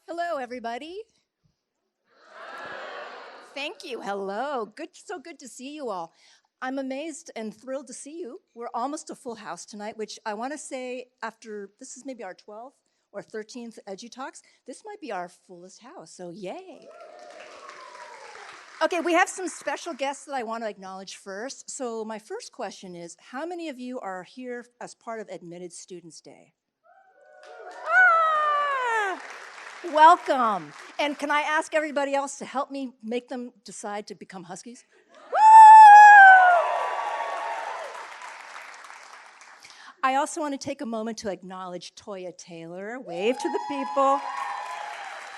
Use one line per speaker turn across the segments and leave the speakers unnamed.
Hello, everybody. Thank you. Hello. So good to see you all. I'm amazed and thrilled to see you. We're almost a full house tonight, which I want to say after this is maybe our 12th or 13th EduTalks, this might be our fullest house, so yay. Okay, we have some special guests that I want to acknowledge first. So my first question is, how many of you are here as part of Admitted Students Day? Ah! Welcome. And can I ask everybody else to help me make them decide to become Huskies? I also want to take a moment to acknowledge Toya Taylor. Wave to the people.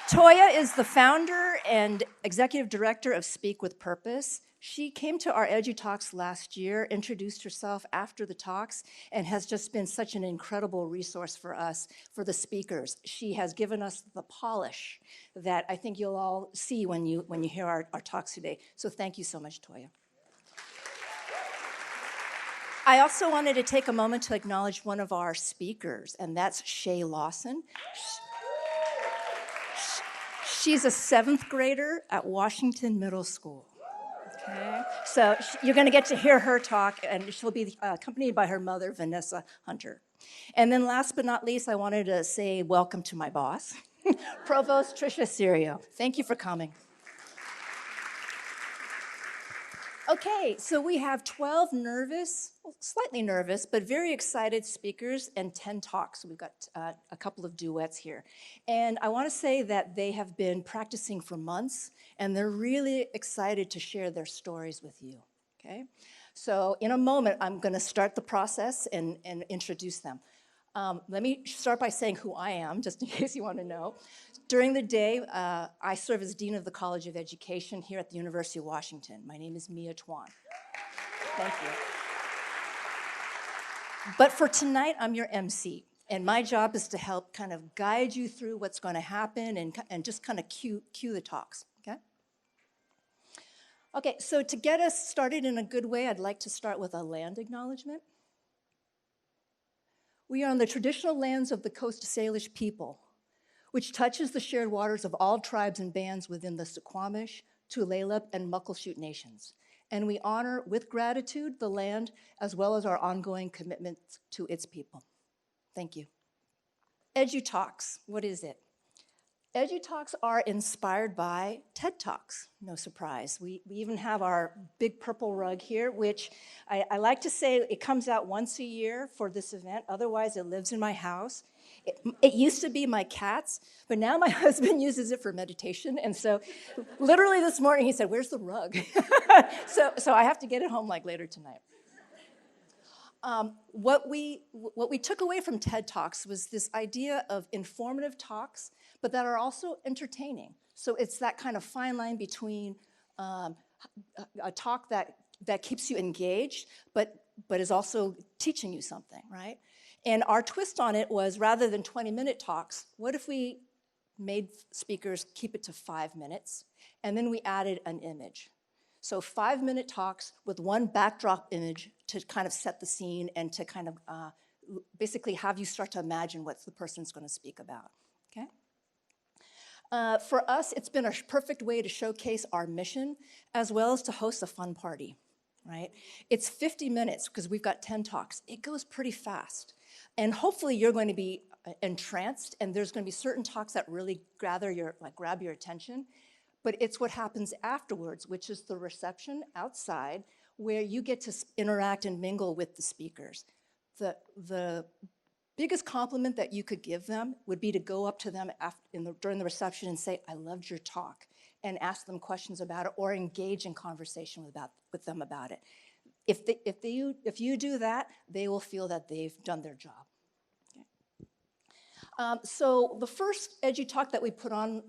Toya is the founder and executive director of Speak with Purpose. She came to our EduTalks last year, introduced herself after the talks, and has just been such an incredible resource for us, for the speakers. She has given us the polish that I think you'll all see when you hear our talks today. So thank you so much, Toya. I also wanted to take a moment to acknowledge one of our speakers, and that's Shay Lawson. She's a 7th grader at Washington Middle School. Okay, so you're going to get to hear her talk, and she'll be accompanied by her mother, Vanessa Hunter. And then last but not least, I wanted to say welcome to my boss, Provost Tricia Serio. Thank you for coming. Okay, so we have 12 slightly nervous, but very excited speakers and 10 talks. We've got a couple of duets here. And I want to say that they have been practicing for months, and they're really excited to share their stories with you, okay? So in a moment, I'm going to start the process and introduce them. Let me start by saying who I am, just in case you want to know. During the day, I serve as Dean of the College of Education here at the University of Washington. My name is Mia Tuan. Thank you. But for tonight, I'm your MC, and my job is to help kind of guide you through what's going to happen and just kind of cue the talks, okay? Okay, so to get us started in a good way, I'd like to start with a land acknowledgement. We are on the traditional lands of the Coast Salish people, which touches the shared waters of all tribes and bands within the Suquamish, Tulalip, and Muckleshoot nations. And we honor with gratitude the land as well as our ongoing commitment to its people. Thank you. EduTalks, what is it? EduTalks are inspired by TED Talks, no surprise. We even have our big purple rug here, which I like to say it comes out once a year for this event. Otherwise, it lives in my house. It used to be my cat's, but now my husband uses it for meditation. And so literally this morning he said, "Where's the rug?" so I have to get it home like later tonight. What we took away from TED Talks was this idea of informative talks, but that are also entertaining. So it's that kind of fine line between a talk that keeps you engaged, but is also teaching you something, right? And our twist on it was, rather than 20-minute talks, what if we made speakers keep it to 5 minutes, and then we added an image? So 5-minute talks with one backdrop image to kind of set the scene and to kind of basically have you start to imagine what the person's going to speak about, okay? For us, it's been a perfect way to showcase our mission as well as to host a fun party, right? It's 50 minutes because we've got 10 talks. It goes pretty fast. And hopefully you're going to be entranced, and there's going to be certain talks that really grab your attention. But it's what happens afterwards, which is the reception outside, where you get to interact and mingle with the speakers. The biggest compliment that you could give them would be to go up to them during the reception and say, "I loved your talk," and ask them questions about it or engage in conversation with them about it. If you do that, they will feel that they've done their job. So the first EduTalk that we put on,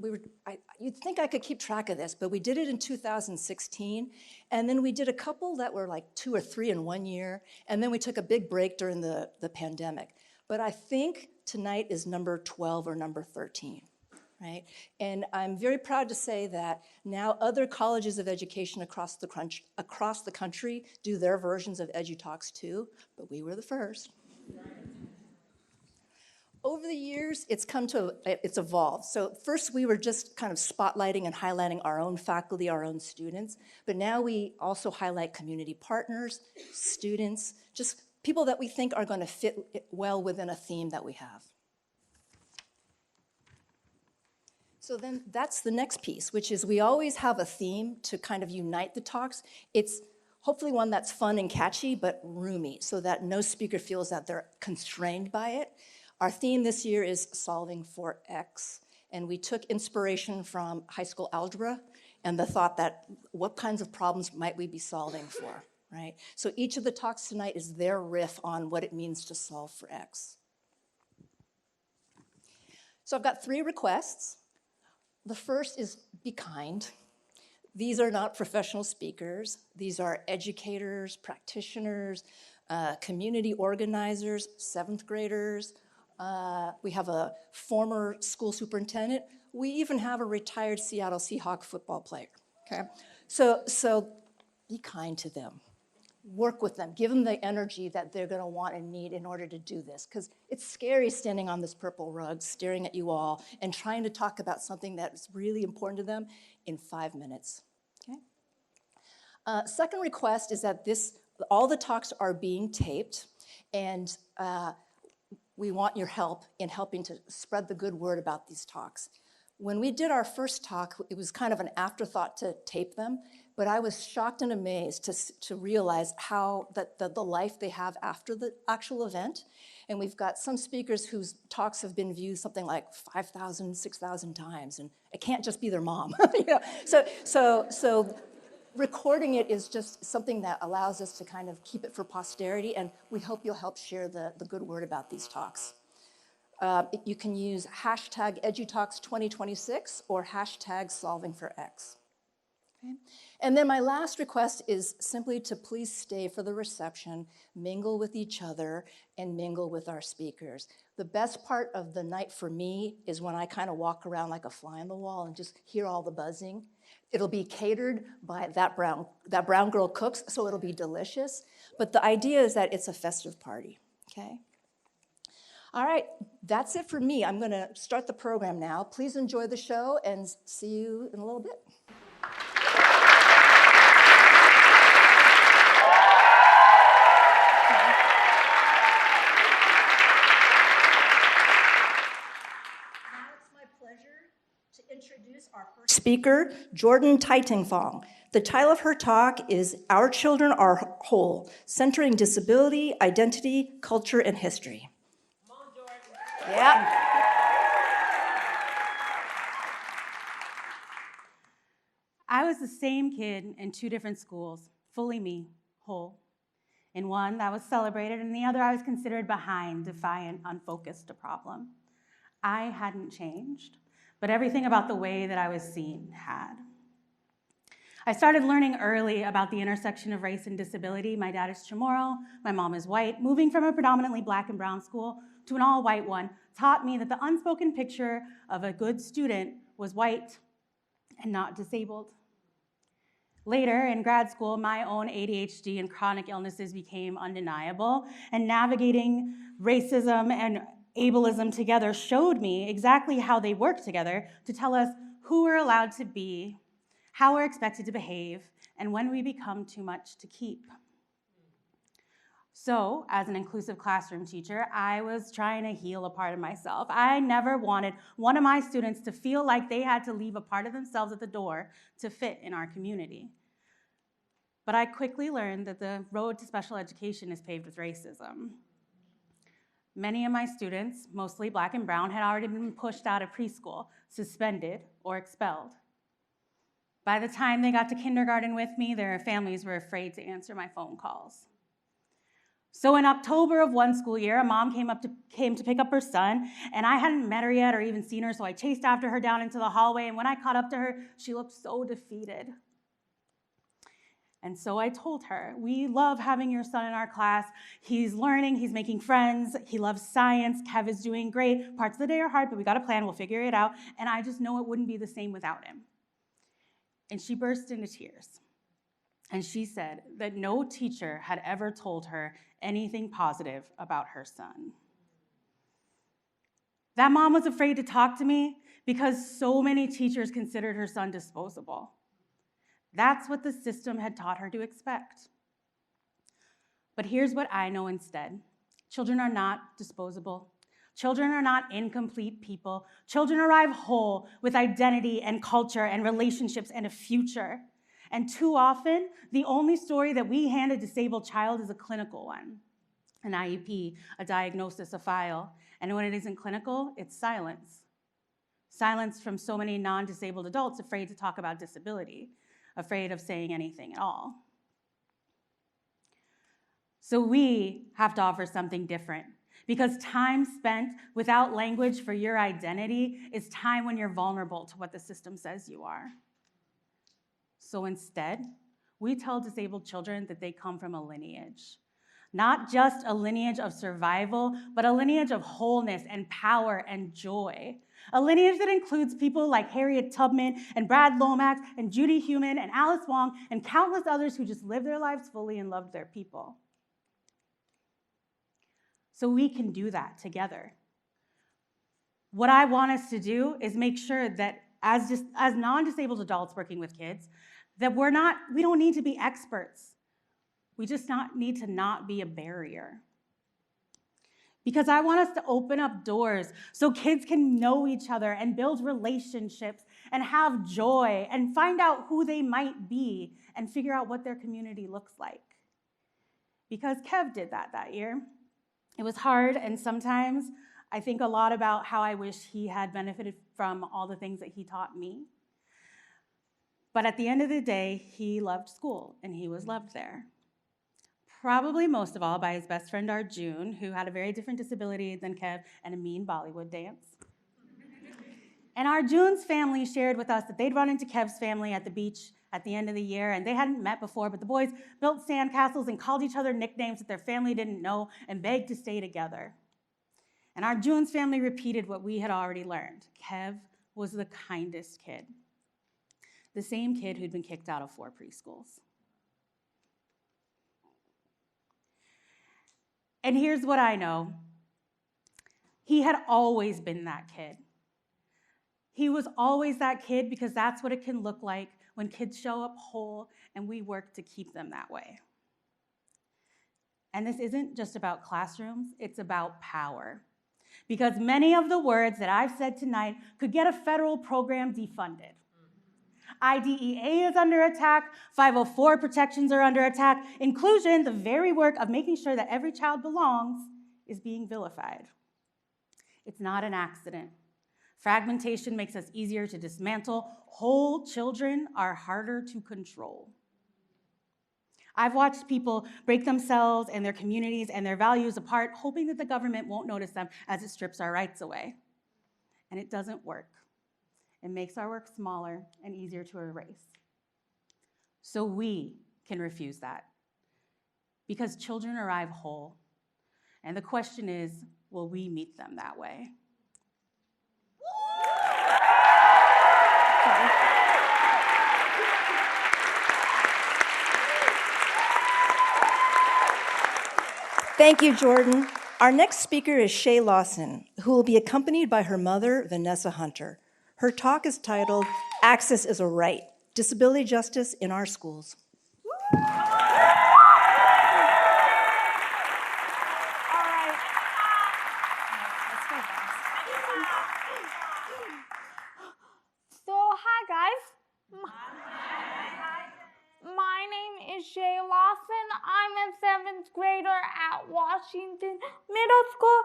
you'd think I could keep track of this, but we did it in 2016, and then we did a couple that were like 2 or 3 in 1 year, and then we took a big break during the pandemic. But I think tonight is number 12 or number 13, right? And I'm very proud to say that now other colleges of education across the country do their versions of EduTalks too, but we were the first. Over the years, it's evolved. So first we were just kind of spotlighting and highlighting our own faculty, our own students, but now we also highlight community partners, students, just people that we think are going to fit well within a theme that we have. So then that's the next piece, which is we always have a theme to kind of unite the talks. It's hopefully one that's fun and catchy, but roomy, so that no speaker feels that they're constrained by it. Our theme this year is solving for X, and we took inspiration from high school algebra and the thought that what kinds of problems might we be solving for, right? So each of the talks tonight is their riff on what it means to solve for X. So I've got 3 requests. The first is be kind. These are not professional speakers. These are educators, practitioners, community organizers, 7th graders. We have a former school superintendent. We even have a retired Seattle Seahawks football player, okay? So be kind to them. Work with them. Give them the energy that they're going to want and need in order to do this, because it's scary standing on this purple rug, staring at you all, and trying to talk about something that's really important to them in 5 minutes, okay? Second request is that all the talks are being taped, and we want your help in helping to spread the good word about these talks. When we did our first talk, it was kind of an afterthought to tape them, but I was shocked and amazed to realize how the life they have after the actual event. And we've got some speakers whose talks have been viewed something like 5,000, 6,000 times, and it can't just be their mom. You know? So recording it is just something that allows us to kind of keep it for posterity, and we hope you'll help share the good word about these talks. You can use hashtag EduTalks2026 or hashtag solving for X. Okay? And then my last request is simply to please stay for the reception, mingle with each other, and mingle with our speakers. The best part of the night for me is when I kind of walk around like a fly on the wall and just hear all the buzzing. It'll be catered by that brown girl cooks, so it'll be delicious. But the idea is that it's a festive party, okay? All right, that's it for me. I'm gonna start the program now. Please enjoy the show and see you in a little bit. Introduce our first speaker, Jordan Taitingfong. The title of her talk is Our Children Are Whole, Centering Disability, Identity, Culture, and History. Come on, Jordan. Yeah.
I was the same kid in 2 different schools, fully me, whole. In one, that was celebrated, and the other, I was considered behind, defiant, unfocused, a problem. I hadn't changed, but everything about the way that I was seen had. I started learning early about the intersection of race and disability. My dad is Chamorro, my mom is white. Moving from a predominantly black and brown school to an all-white one taught me that the unspoken picture of a good student was white and not disabled. Later, in grad school, my own ADHD and chronic illnesses became undeniable, and navigating racism and ableism together showed me exactly how they work together to tell us who we're allowed to be, how we're expected to behave, and when we become too much to keep. So, as an inclusive classroom teacher, I was trying to heal a part of myself. I never wanted one of my students to feel like they had to leave a part of themselves at the door to fit in our community. But I quickly learned that the road to special education is paved with racism. Many of my students, mostly black and brown, had already been pushed out of preschool, suspended, or expelled. By the time they got to kindergarten with me, their families were afraid to answer my phone calls. So in October of one school year, a mom came to pick up her son, and I hadn't met her yet or even seen her, so I chased after her down into the hallway, and when I caught up to her, she looked so defeated. And so I told her, we love having your son in our class. He's learning, he's making friends, he loves science, Kev is doing great. Parts of the day are hard, but we got a plan, we'll figure it out. And I just know it wouldn't be the same without him. And she burst into tears. And she said that no teacher had ever told her anything positive about her son. That mom was afraid to talk to me because so many teachers considered her son disposable. That's what the system had taught her to expect. But here's what I know instead. Children are not disposable. Children are not incomplete people. Children arrive whole with identity and culture and relationships and a future. And too often, the only story that we hand a disabled child is a clinical one. An IEP, a diagnosis, a file. And when it isn't clinical, it's silence. Silence from so many non-disabled adults afraid to talk about disability, afraid of saying anything at all. So we have to offer something different, because time spent without language for your identity is time when you're vulnerable to what the system says you are. So instead, we tell disabled children that they come from a lineage. Not just a lineage of survival, but a lineage of wholeness and power and joy. A lineage that includes people like Harriet Tubman and Brad Lomax and Judy Heumann and Alice Wong and countless others who just lived their lives fully and loved their people. So we can do that together. What I want us to do is make sure that as non-disabled adults working with kids, that we don't need to be experts. We just need to not be a barrier. Because I want us to open up doors so kids can know each other and build relationships and have joy and find out who they might be and figure out what their community looks like. Because Kev did that year. It was hard, and sometimes I think a lot about how I wish he had benefited from all the things that he taught me. But at the end of the day, he loved school, and he was loved there. Probably most of all by his best friend Arjun, who had a very different disability than Kev and a mean Bollywood dance. And Arjun's family shared with us that they'd run into Kev's family at the beach at the end of the year, and they hadn't met before, but the boys built sandcastles and called each other nicknames that their family didn't know and begged to stay together. And Arjun's family repeated what we had already learned. Kev was the kindest kid. The same kid who'd been kicked out of 4 preschools. And here's what I know. He had always been that kid. He was always that kid because that's what it can look like when kids show up whole and we work to keep them that way. And this isn't just about classrooms, it's about power. Because many of the words that I've said tonight could get a federal program defunded. IDEA is under attack, 504 protections are under attack, inclusion, the very work of making sure that every child belongs, is being vilified. It's not an accident. Fragmentation makes us easier to dismantle. Whole children are harder to control. I've watched people break themselves and their communities and their values apart, hoping that the government won't notice them as it strips our rights away. And it doesn't work. It makes our work smaller and easier to erase. So we can refuse that. Because children arrive whole. And the question is, will we meet them that way?
Thank you, Jordan. Our next speaker is Shay Lawson, who will be accompanied by her mother, Vanessa Hunter. Her talk is titled, Access is a Right, Disability Justice in Our Schools.
Hi guys. My name is Shay Lawson. I'm a 7th grader at Washington Middle School,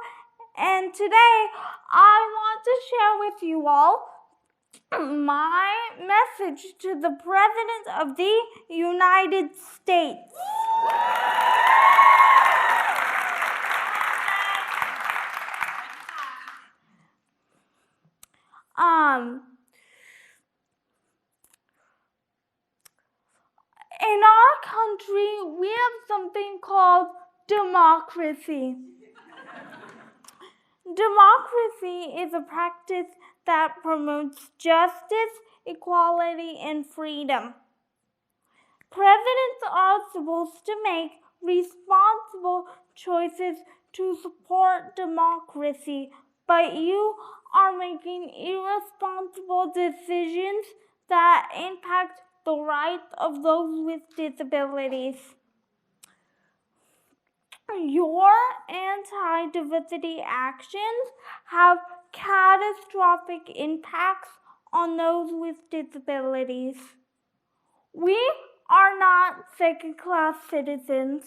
and today I want to share with you all my message to the President of the United States. In our country, we have something called democracy. Democracy is a practice that promotes justice, equality, and freedom. Presidents are supposed to make responsible choices to support democracy, but you are making irresponsible decisions that impact the rights of those with disabilities. Your anti-diversity actions have catastrophic impacts on those with disabilities. We are not second-class citizens.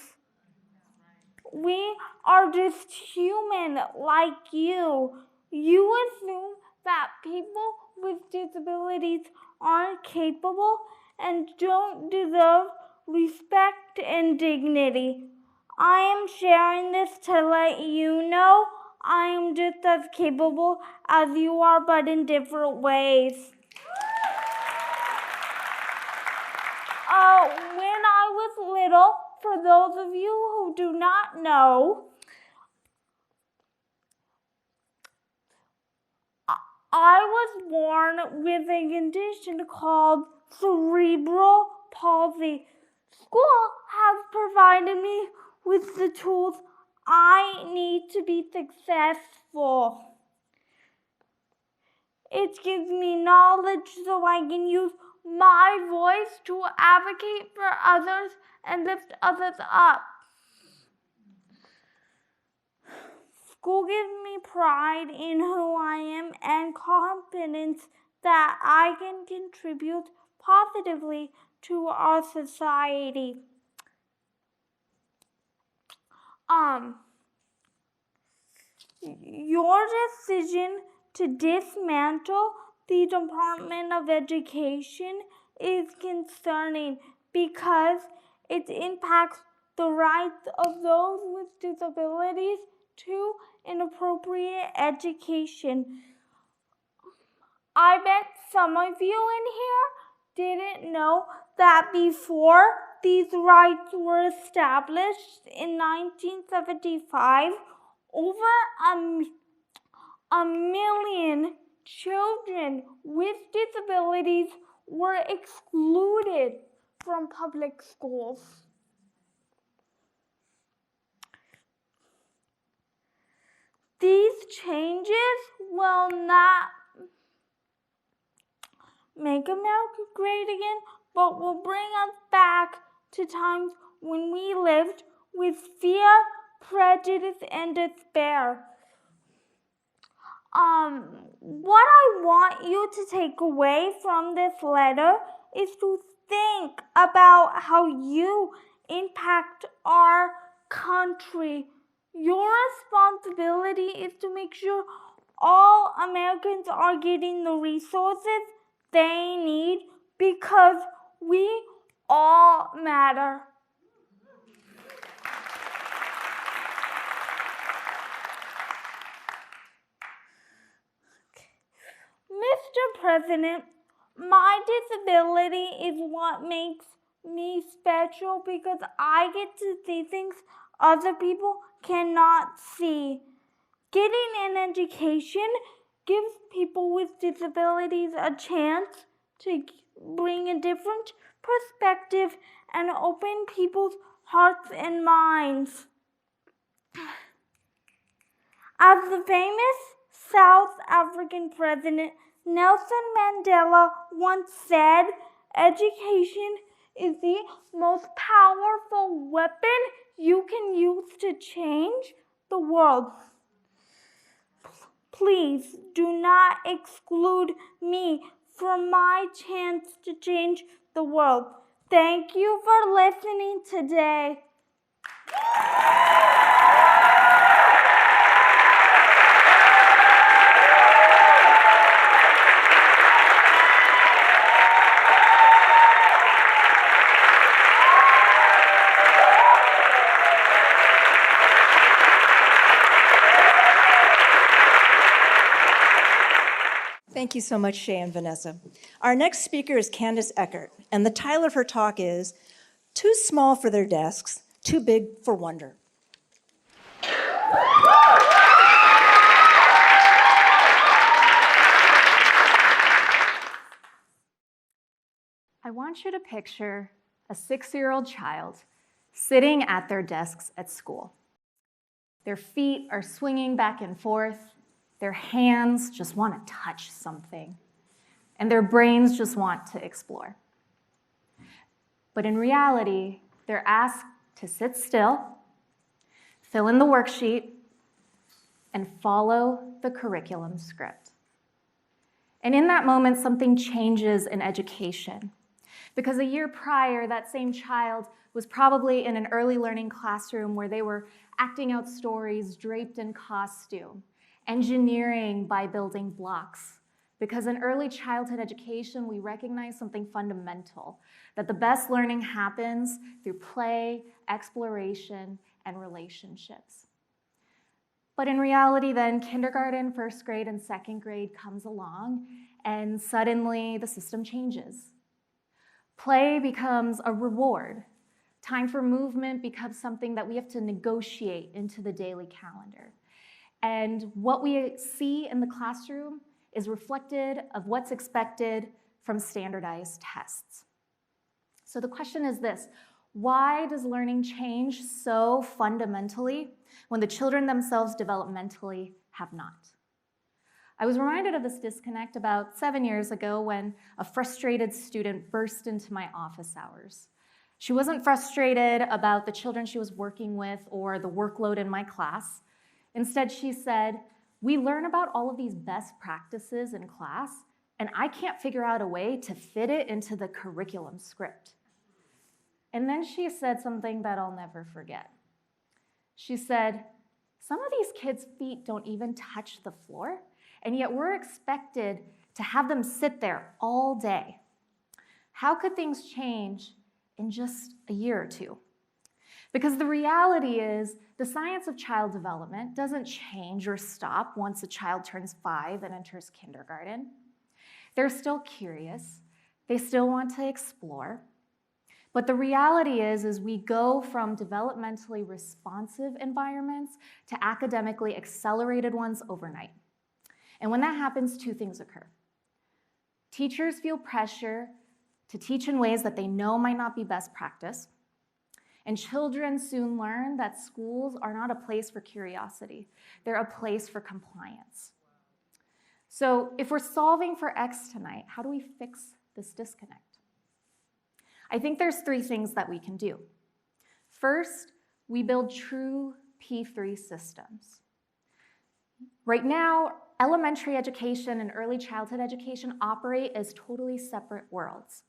We are just human like you. You assume that people with disabilities aren't capable and don't deserve respect and dignity. I am sharing this to let you know I am just as capable as you are, but in different ways. When I was little, for those of you who do not know, I was born with a condition called cerebral palsy. School has provided me with the tools I need to be successful. It gives me knowledge so I can use my voice to advocate for others and lift others up. School gives me pride in who I am and confidence that I can contribute positively to our society. Your decision to dismantle the Department of Education is concerning because it impacts the rights of those with disabilities to an appropriate education. I bet some of you in here didn't know that before these rights were established in 1975, over a million children with disabilities were excluded from public schools. These changes will not make America great again, but will bring us back to times when we lived with fear, prejudice, and despair. What I want you to take away from this letter is to think about how you impact our country. Your responsibility is to make sure all Americans are getting the resources they need because we all matter. Mr. President, my disability is what makes me special because I get to see things other people cannot see. Getting an education gives people with disabilities a chance to bring a different perspective and open people's hearts and minds. As the famous South African president Nelson Mandela once said, education is the most powerful weapon you can use to change the world. Please do not exclude me from my chance to change the world. Thank you for listening today.
Thank you so much, Shay and Vanessa. Our next speaker is Candace Eckert, and the title of her talk is Too small for their desks, too big for wonder.
I want you to picture a 6-year-old child sitting at their desks at school. Their feet are swinging back and forth, their hands just want to touch something, and their brains just want to explore. But in reality, they're asked to sit still, fill in the worksheet, and follow the curriculum script. And in that moment, something changes in education. Because a year prior, that same child was probably in an early learning classroom where they were acting out stories draped in costume, engineering by building blocks. Because in early childhood education, we recognize something fundamental, that the best learning happens through play, exploration, and relationships. But in reality then, kindergarten, first grade, and second grade comes along, and suddenly the system changes. Play becomes a reward. Time for movement becomes something that we have to negotiate into the daily calendar. And what we see in the classroom is reflected of what's expected from standardized tests. So the question is this: why does learning change so fundamentally when the children themselves developmentally have not? I was reminded of this disconnect about 7 years ago when a frustrated student burst into my office hours. She wasn't frustrated about the children she was working with or the workload in my class. Instead, she said, "We learn about all of these best practices in class, and I can't figure out a way to fit it into the curriculum script." And then she said something that I'll never forget. She said, "Some of these kids' feet don't even touch the floor, and yet we're expected to have them sit there all day. How could things change in just a year or two?" Because the reality is, the science of child development doesn't change or stop once a child turns 5 and enters kindergarten. They're still curious. They still want to explore. But the reality is we go from developmentally responsive environments to academically accelerated ones overnight. And when that happens, two things occur. Teachers feel pressure to teach in ways that they know might not be best practice. And children soon learn that schools are not a place for curiosity. They're a place for compliance. So if we're solving for X tonight, how do we fix this disconnect? I think there's 3 things that we can do. First, we build true P3 systems. Right now, elementary education and early childhood education operate as totally separate worlds.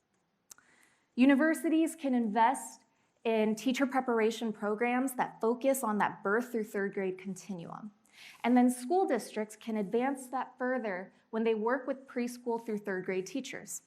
Universities can invest in teacher preparation programs that focus on that birth through 3rd grade continuum. And then school districts can advance that further when they work with preschool through 3rd grade teachers.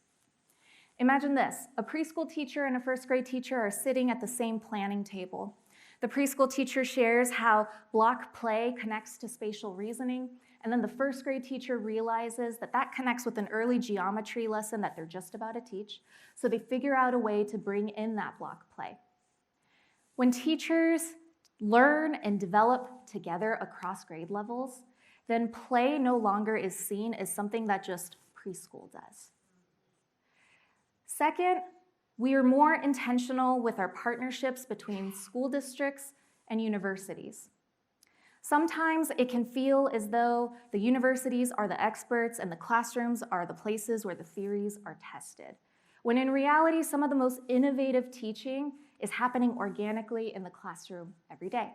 Imagine this: a preschool teacher and a 1st grade teacher are sitting at the same planning table. The preschool teacher shares how block play connects to spatial reasoning, and then the 1st grade teacher realizes that that connects with an early geometry lesson that they're just about to teach, so they figure out a way to bring in that block play. When teachers learn and develop together across grade levels, then play no longer is seen as something that just preschool does. Second, we are more intentional with our partnerships between school districts and universities. Sometimes it can feel as though the universities are the experts and the classrooms are the places where the theories are tested, when in reality, some of the most innovative teaching is happening organically in the classroom every day.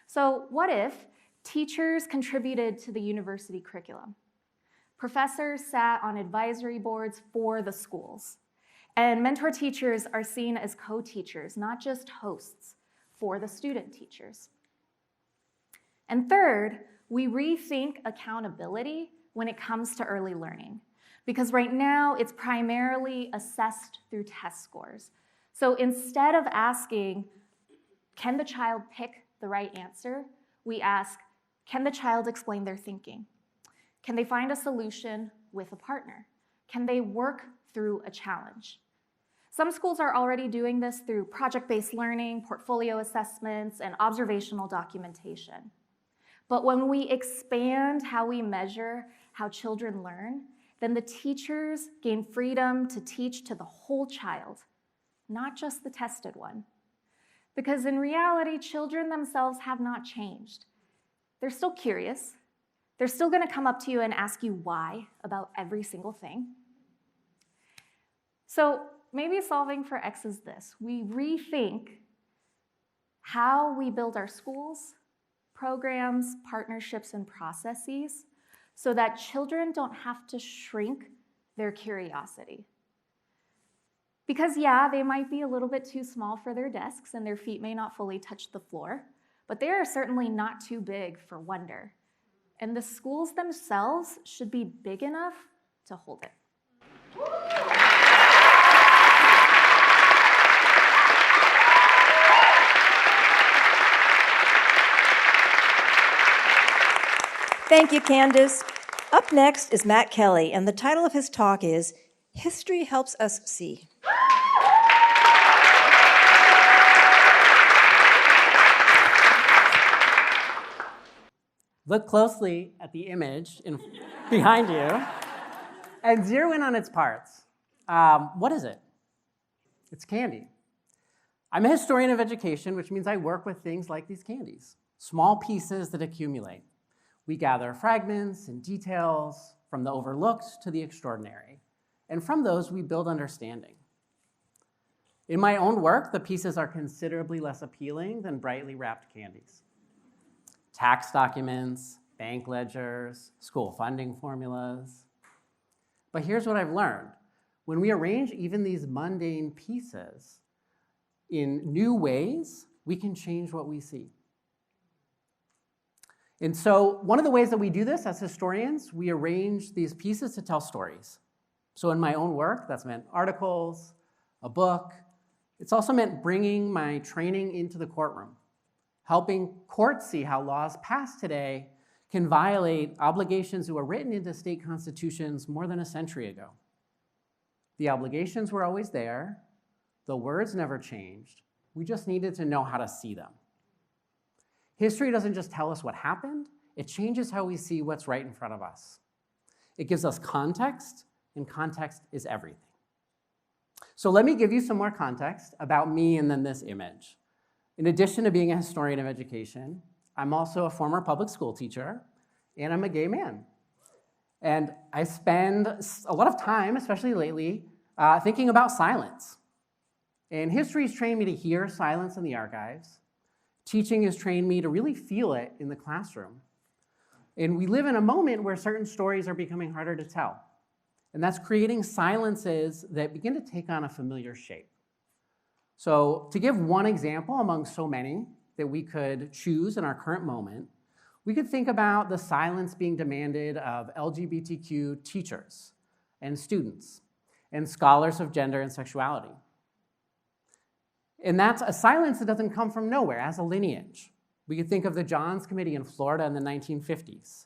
So what if teachers contributed to the university curriculum? Professors sat on advisory boards for the schools. And mentor teachers are seen as co-teachers, not just hosts, for the student teachers. And third, we rethink accountability when it comes to early learning. Because right now, it's primarily assessed through test scores. So instead of asking, can the child pick the right answer, we ask, can the child explain their thinking? Can they find a solution with a partner? Can they work through a challenge? Some schools are already doing this through project-based learning, portfolio assessments, and observational documentation. But when we expand how we measure how children learn, then the teachers gain freedom to teach to the whole child, not just the tested one. Because in reality, children themselves have not changed. They're still curious. They're still going to come up to you and ask you why about every single thing. So maybe solving for X is this. We rethink how we build our schools, programs, partnerships, and processes so that children don't have to shrink their curiosity. Because yeah, they might be a little bit too small for their desks and their feet may not fully touch the floor, but they are certainly not too big for wonder. And the schools themselves should be big enough to hold it.
Thank you, Candace. Up next is Matt Kelly, and the title of his talk is History Helps Us See.
Look closely at the image behind you and zero in on its parts. What is it? It's candy. I'm a historian of education, which means I work with things like these candies, small pieces that accumulate. We gather fragments and details from the overlooked to the extraordinary, and from those we build understanding. In my own work, the pieces are considerably less appealing than brightly wrapped candies. Tax documents, bank ledgers, school funding formulas. But here's what I've learned. When we arrange even these mundane pieces in new ways, we can change what we see. And so one of the ways that we do this as historians, we arrange these pieces to tell stories. So in my own work, that's meant articles, a book. It's also meant bringing my training into the courtroom, helping courts see how laws passed today can violate obligations that were written into state constitutions more than a century ago. The obligations were always there. The words never changed. We just needed to know how to see them. History doesn't just tell us what happened, it changes how we see what's right in front of us. It gives us context, and context is everything. So let me give you some more context about me and then this image. In addition to being a historian of education, I'm also a former public school teacher, and I'm a gay man. And I spend a lot of time, especially lately, thinking about silence. And history's trained me to hear silence in the archives. Teaching has trained me to really feel it in the classroom. And we live in a moment where certain stories are becoming harder to tell. And that's creating silences that begin to take on a familiar shape. So to give one example among so many that we could choose in our current moment, we could think about the silence being demanded of LGBTQ teachers and students and scholars of gender and sexuality. And that's a silence that doesn't come from nowhere, as a lineage. We could think of the Johns Committee in Florida in the 1950s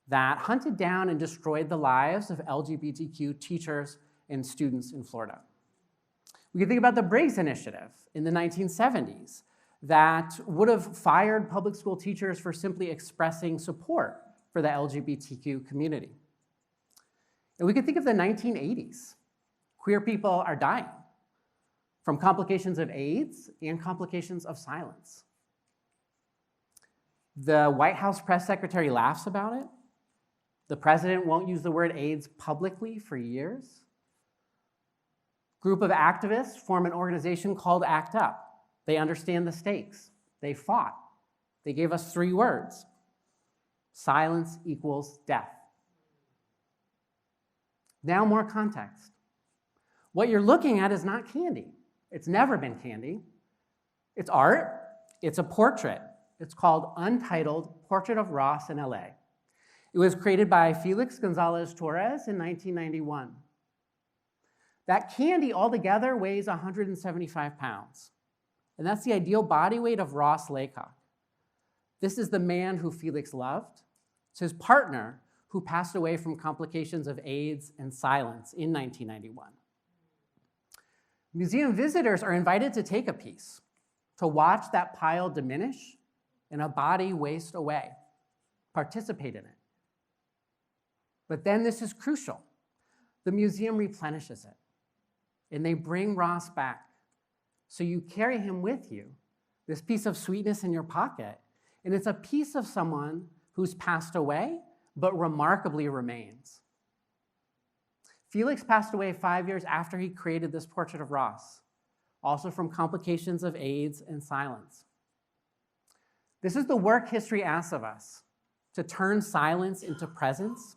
that hunted down and destroyed the lives of LGBTQ teachers and students in Florida. We could think about the Briggs Initiative in the 1970s that would have fired public school teachers for simply expressing support for the LGBTQ community. And we could think of the 1980s. Queer people are dying from complications of AIDS and complications of silence. The White House press secretary laughs about it. The president won't use the word AIDS publicly for years. Group of activists form an organization called ACT UP. They understand the stakes. They fought. They gave us 3 words. Silence equals death. Now more context. What you're looking at is not candy. It's never been candy. It's art. It's a portrait. It's called Untitled Portrait of Ross in LA. It was created by Felix Gonzalez Torres in 1991. That candy altogether weighs 175 pounds. And that's the ideal body weight of Ross Laycock. This is the man who Felix loved. It's his partner who passed away from complications of AIDS and silence in 1991. Museum visitors are invited to take a piece, to watch that pile diminish and a body waste away, participate in it. But then this is crucial. The museum replenishes it, and they bring Ross back. So you carry him with you, this piece of sweetness in your pocket, and it's a piece of someone who's passed away, but remarkably remains. Felix passed away 5 years after he created this portrait of Ross, also from complications of AIDS and silence. This is the work history asks of us, to turn silence into presence,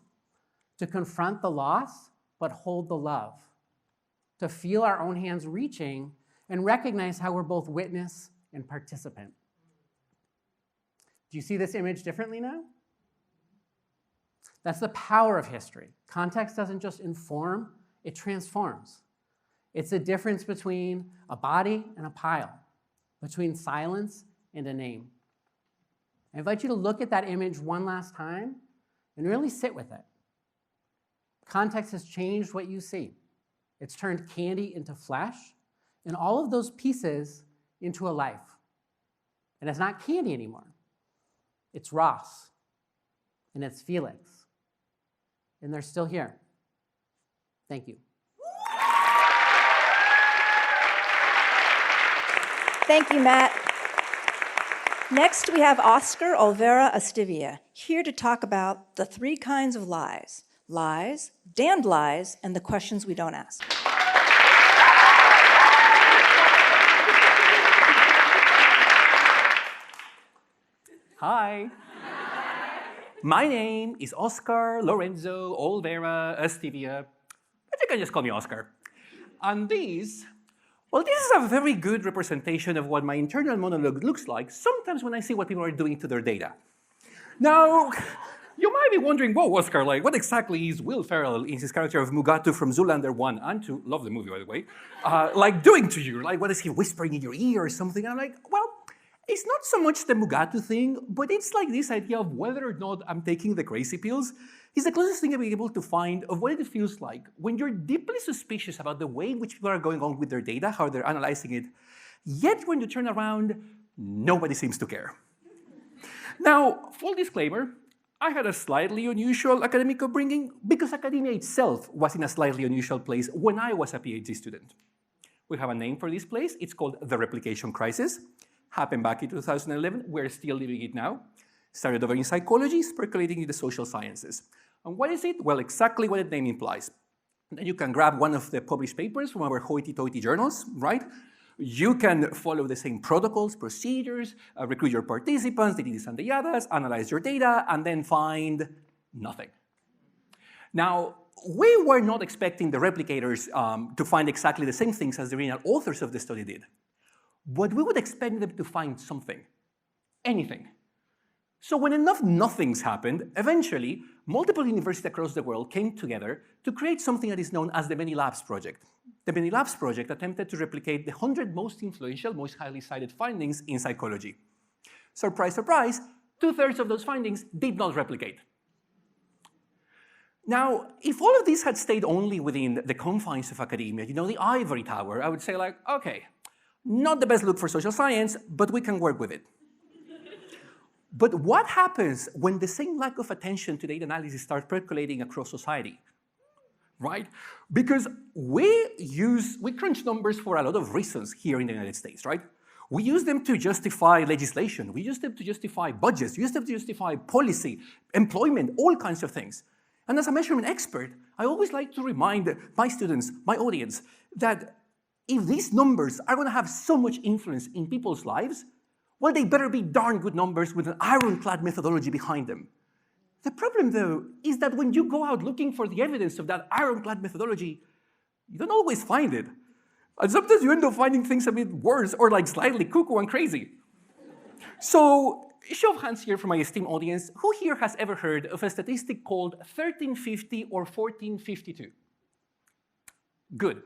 to confront the loss, but hold the love, to feel our own hands reaching and recognize how we're both witness and participant. Do you see this image differently now? That's the power of history. Context doesn't just inform, it transforms. It's the difference between a body and a pile, between silence and a name. I invite you to look at that image one last time and really sit with it. Context has changed what you see. It's turned candy into flesh, and all of those pieces into a life. And it's not candy anymore. It's Ross, and it's Felix, and they're still here. Thank you.
Thank you, Matt. Next, we have Oscar Olvera Estivia, here to talk about the 3 kinds of lies: lies, damned lies, and the questions we don't ask.
Hi. My name is Oscar Lorenzo Olvera Estivia, but you can just call me Oscar. And this is a very good representation of what my internal monologue looks like sometimes when I see what people are doing to their data. Now, you might be wondering, whoa, Oscar, like, what exactly is Will Ferrell in his character of Mugatu from Zoolander 1 and 2, love the movie, by the way, like doing to you? Like, what is he whispering in your ear or something? And I'm like, well, it's not so much the Mugatu thing, but it's like this idea of whether or not I'm taking the crazy pills. It's the closest thing I've been able to find of what it feels like when you're deeply suspicious about the way in which people are going on with their data, how they're analyzing it, yet when you turn around, nobody seems to care. Now, full disclaimer, I had a slightly unusual academic upbringing because academia itself was in a slightly unusual place when I was a PhD student. We have a name for this place. It's called the replication crisis. Happened back in 2011. We're still living it now. Started over in psychology, percolating in the social sciences. And what is it? Well, exactly what the name implies. Then you can grab one of the published papers from our hoity-toity journals, right? You can follow the same protocols, procedures, recruit your participants, the this and the others, analyze your data, and then find nothing. Now, we were not expecting the replicators to find exactly the same things as the original authors of the study did. But we would expect them to find something, anything. So when enough nothings happened, eventually, multiple universities across the world came together to create something that is known as the Many Labs Project. The Many Labs Project attempted to replicate the 100 most influential, most highly cited findings in psychology. Surprise, surprise, 2/3 of those findings did not replicate. Now, if all of this had stayed only within the confines of academia, the ivory tower, I would say like, okay, not the best look for social science, but we can work with it. But what happens when the same lack of attention to data analysis starts percolating across society, right? Because we crunch numbers for a lot of reasons here in the United States, right? We use them to justify legislation. We use them to justify budgets. We use them to justify policy, employment, all kinds of things. And as a measurement expert, I always like to remind my students, my audience, that if these numbers are going to have so much influence in people's lives, well, they better be darn good numbers with an ironclad methodology behind them. The problem, though, is that when you go out looking for the evidence of that ironclad methodology, you don't always find it. And sometimes you end up finding things a bit worse or like slightly cuckoo and crazy. So, show of hands here from my esteemed audience, who here has ever heard of a statistic called 1350 or 1452? Good.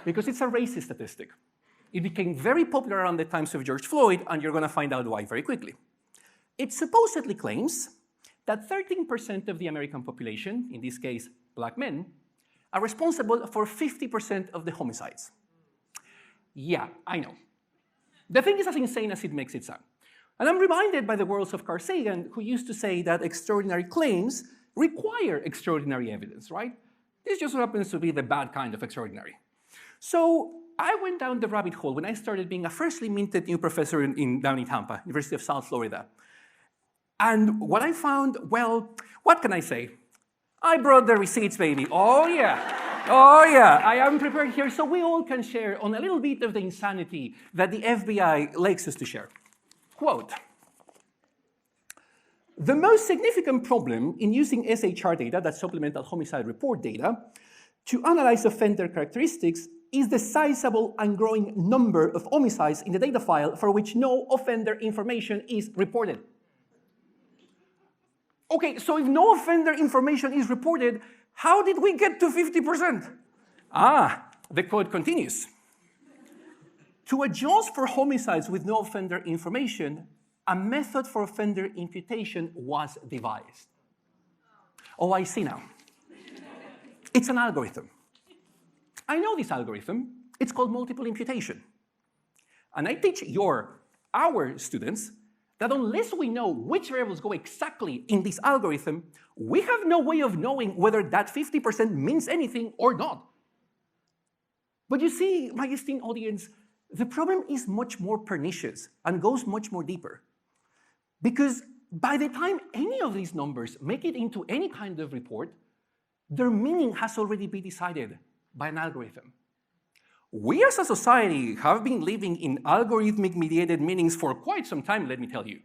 Because it's a racist statistic. It became very popular around the times of George Floyd, and you're going to find out why very quickly. It supposedly claims that 13% of the American population, in this case black men, are responsible for 50% of the homicides. Yeah, I know. The thing is as insane as it makes it sound. And I'm reminded by the words of Carl Sagan, who used to say that extraordinary claims require extraordinary evidence, right? This just happens to be the bad kind of extraordinary. So I went down the rabbit hole when I started being a freshly minted new professor down in Tampa, University of South Florida. And what I found, well, what can I say? I brought the receipts, baby. Oh, yeah. Oh, yeah. I am prepared here so we all can share on a little bit of the insanity that the FBI likes us to share. Quote, the most significant problem in using SHR data, that's supplemental homicide report data, to analyze offender characteristics is the sizable and growing number of homicides in the data file for which no offender information is reported. Okay, so if no offender information is reported, how did we get to 50%? The quote continues. To adjust for homicides with no offender information, a method for offender imputation was devised. Oh, I see now. It's an algorithm. I know this algorithm. It's called multiple imputation. And I teach our students that unless we know which variables go exactly in this algorithm, we have no way of knowing whether that 50% means anything or not. But you see, my esteemed audience, the problem is much more pernicious and goes much more deeper. Because by the time any of these numbers make it into any kind of report, their meaning has already been decided by an algorithm. We as a society have been living in algorithmic mediated meanings for quite some time, let me tell you.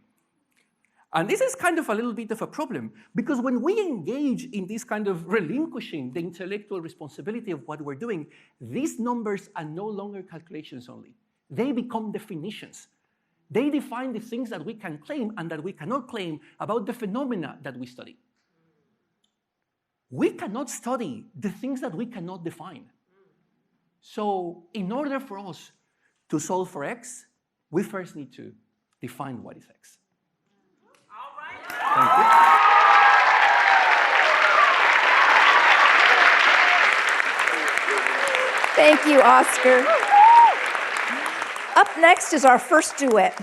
And this is kind of a little bit of a problem, because when we engage in this kind of relinquishing the intellectual responsibility of what we're doing, these numbers are no longer calculations only. They become definitions. They define the things that we can claim and that we cannot claim about the phenomena that we study. We cannot study the things that we cannot define. So in order for us to solve for X, we first need to define what is X. All right.
Thank you, Oscar. Up next is our first duet.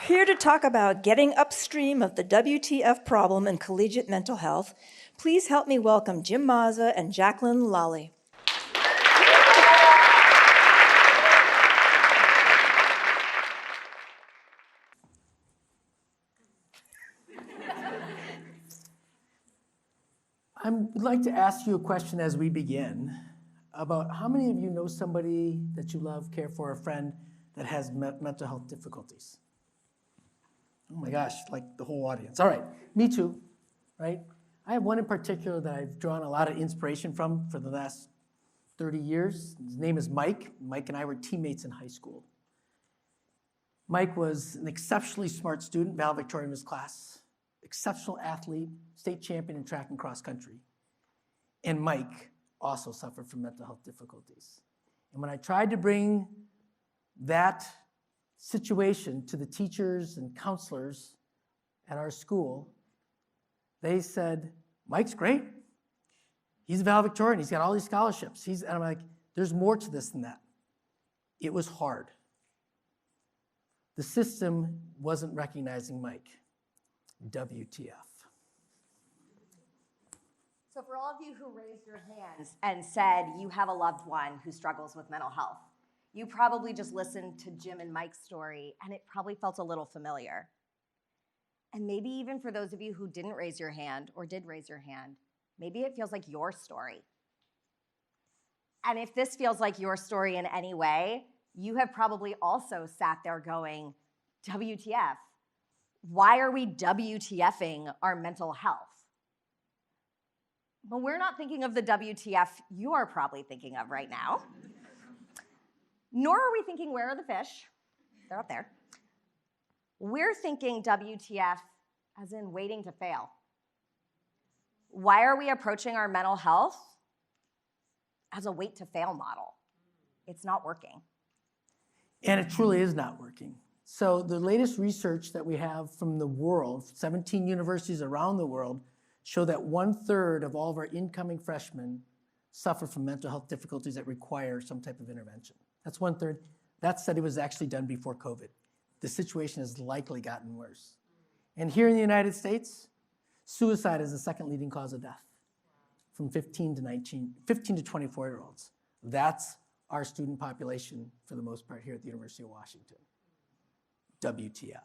Here to talk about getting upstream of the WTF problem in collegiate mental health, please help me welcome Jim Mazza and Jacqueline Lally.
I would like to ask you a question as we begin about how many of you know somebody that you love, care for, a friend that has mental health difficulties? Oh my gosh, like the whole audience. All right, me too, right? I have one in particular that I've drawn a lot of inspiration from for the last 30 years. His name is Mike. Mike and I were teammates in high school. Mike was an exceptionally smart student, valedictorian in his class, exceptional athlete, state champion in track and cross country. And Mike also suffered from mental health difficulties. And when I tried to bring that situation to the teachers and counselors at our school, they said, Mike's great. He's valedictorian. He's got all these scholarships. And I'm like, there's more to this than that. It was hard. The system wasn't recognizing Mike. WTF.
So for all of you who raised your hands and said you have a loved one who struggles with mental health, you probably just listened to Jim and Mike's story, and it probably felt a little familiar. And maybe even for those of you who didn't raise your hand or did raise your hand, maybe it feels like your story. And if this feels like your story in any way, you have probably also sat there going, WTF? Why are we WTFing our mental health? But we're not thinking of the WTF you are probably thinking of right now. Nor are we thinking, where are the fish? They're up there. We're thinking WTF as in waiting to fail. Why are we approaching our mental health as a wait to fail model? It's not working.
And it truly is not working. So the latest research that we have from the world, 17 universities around the world, show that 1/3 of all of our incoming freshmen suffer from mental health difficulties that require some type of intervention. That's 1/3. That study was actually done before COVID. The situation has likely gotten worse. And here in the United States, suicide is the second leading cause of death from 15 to 24-year-olds. That's our student population for the most part here at the University of Washington. WTF.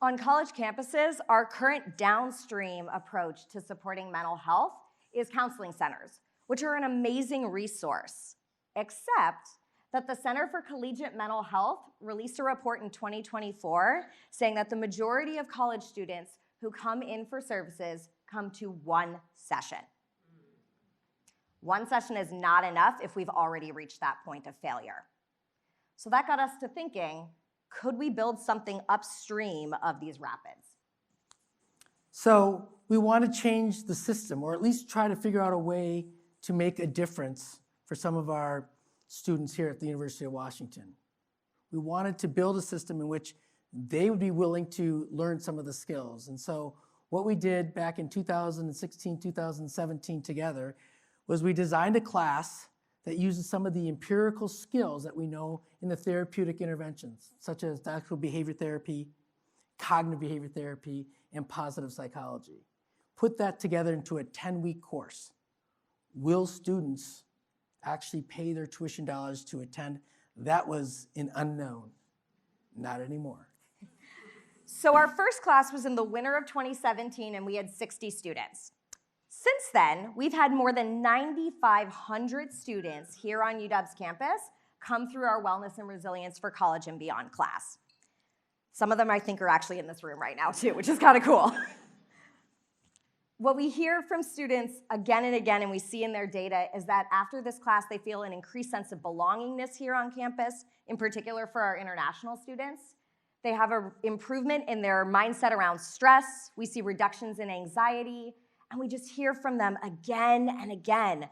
On college campuses, our current downstream approach to supporting mental health is counseling centers, which are an amazing resource, except that the Center for Collegiate Mental Health released a report in 2024 saying that the majority of college students who come in for services come to one session. One session is not enough if we've already reached that point of failure. So that got us to thinking, could we build something upstream of these rapids?
So we want to change the system, or at least try to figure out a way to make a difference for some of our students here at the University of Washington. We wanted to build a system in which they would be willing to learn some of the skills. And so what we did back in 2016, 2017 together was we designed a class that uses some of the empirical skills that we know in the therapeutic interventions, such as dialectical behavior therapy, cognitive behavior therapy, and positive psychology. Put that together into a 10-week course. Will students actually pay their tuition dollars to attend? That was an unknown. Not anymore.
So our first class was in the winter of 2017, and we had 60 students. Since then, we've had more than 9,500 students here on UW's campus come through our Wellness and Resilience for College and Beyond class. Some of them I think are actually in this room right now too, which is kind of cool. What we hear from students again and again, and we see in their data, is that after this class, they feel an increased sense of belongingness here on campus, in particular for our international students. They have an improvement in their mindset around stress. We see reductions in anxiety, and we just hear from them again and again.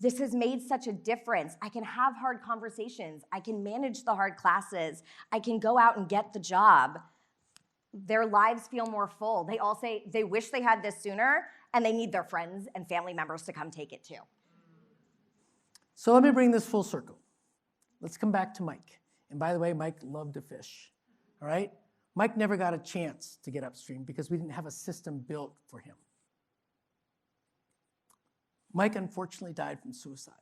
This has made such a difference. I can have hard conversations. I can manage the hard classes. I can go out and get the job. Their lives feel more full. They all say they wish they had this sooner, and they need their friends and family members to come take it too.
So let me bring this full circle. Let's come back to Mike. And by the way, Mike loved to fish, all right? Mike never got a chance to get upstream because we didn't have a system built for him. Mike unfortunately died from suicide.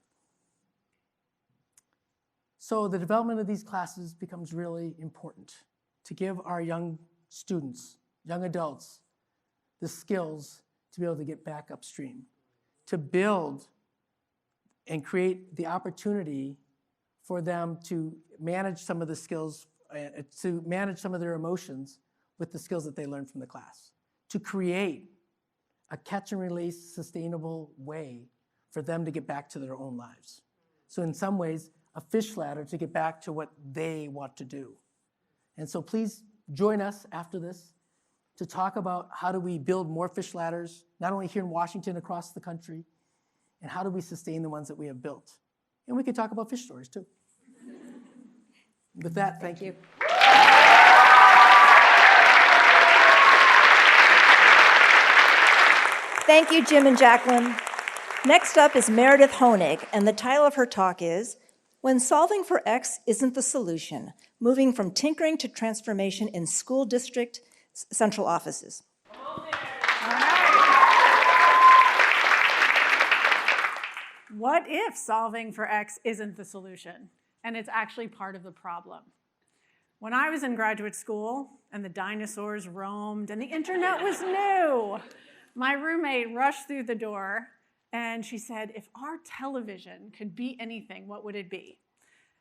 So the development of these classes becomes really important to give our young students, young adults, the skills to be able to get back upstream, to build and create the opportunity for them to manage some of the skills, to manage some of their emotions with the skills that they learned from the class, to create a catch and release sustainable way for them to get back to their own lives. So in some ways, a fish ladder to get back to what they want to do. And so please join us after this to talk about how do we build more fish ladders, not only here in Washington, across the country, and how do we sustain the ones that we have built. And we could talk about fish stories too. With that, thank you.
Thank you, Jim and Jacqueline. Next up is Meredith Honig, and the title of her talk is When Solving for X Isn't the Solution, Moving from Tinkering to Transformation in School District Central Offices.
What if solving for X isn't the solution, and it's actually part of the problem? When I was in graduate school and the dinosaurs roamed and the internet was new, my roommate rushed through the door and she said, if our television could be anything, what would it be?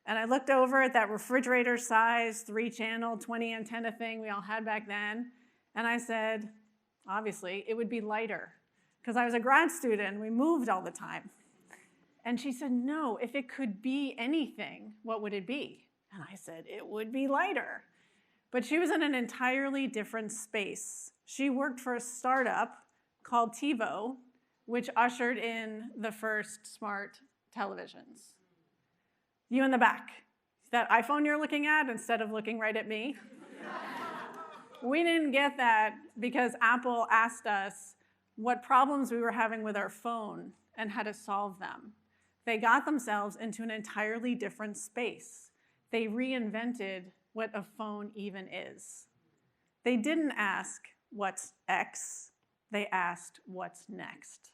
And I looked over at that refrigerator-sized 3-channel, 20-antenna thing we all had back then, and I said, obviously, it would be lighter, because I was a grad student and we moved all the time. And she said, no, if it could be anything, what would it be? And I said, it would be lighter. But she was in an entirely different space. She worked for a startup called TiVo, which ushered in the first smart televisions. You in the back, that iPhone you're looking at instead of looking right at me? We didn't get that because Apple asked us, what problems we were having with our phone and how to solve them. They got themselves into an entirely different space. They reinvented what a phone even is. They didn't ask, what's X? They asked, what's next?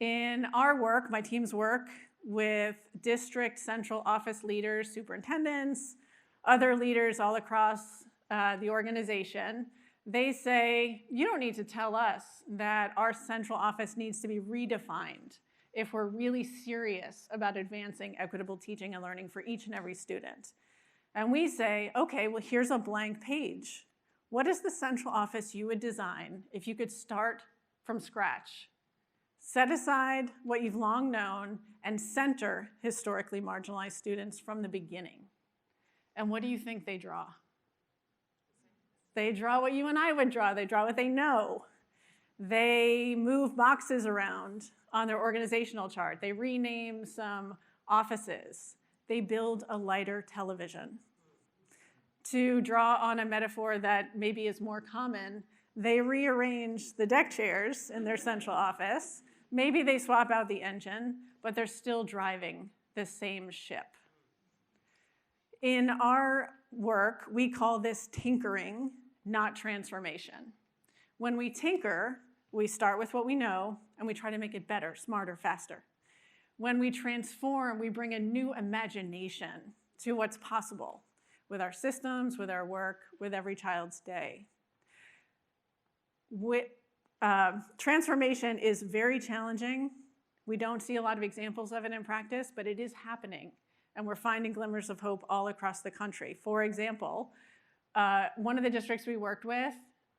In our work, my team's work with district central office leaders, superintendents, other leaders all across the organization, they say, you don't need to tell us that our central office needs to be redefined if we're really serious about advancing equitable teaching and learning for each and every student. And we say, okay, well, here's a blank page. What is the central office you would design if you could start from scratch? Set aside what you've long known and center historically marginalized students from the beginning. And what do you think they draw? They draw what you and I would draw. They draw what they know. They move boxes around on their organizational chart. They rename some offices. They build a lighter television. To draw on a metaphor that maybe is more common, they rearrange the deck chairs in their central office. Maybe they swap out the engine, but they're still driving the same ship. In our work, we call this tinkering, not transformation. When we tinker, we start with what we know, and we try to make it better, smarter, faster. When we transform, we bring a new imagination to what's possible with our systems, with our work, with every child's day. Transformation is very challenging. We don't see a lot of examples of it in practice, but it is happening, and we're finding glimmers of hope all across the country. For example, one of the districts we worked with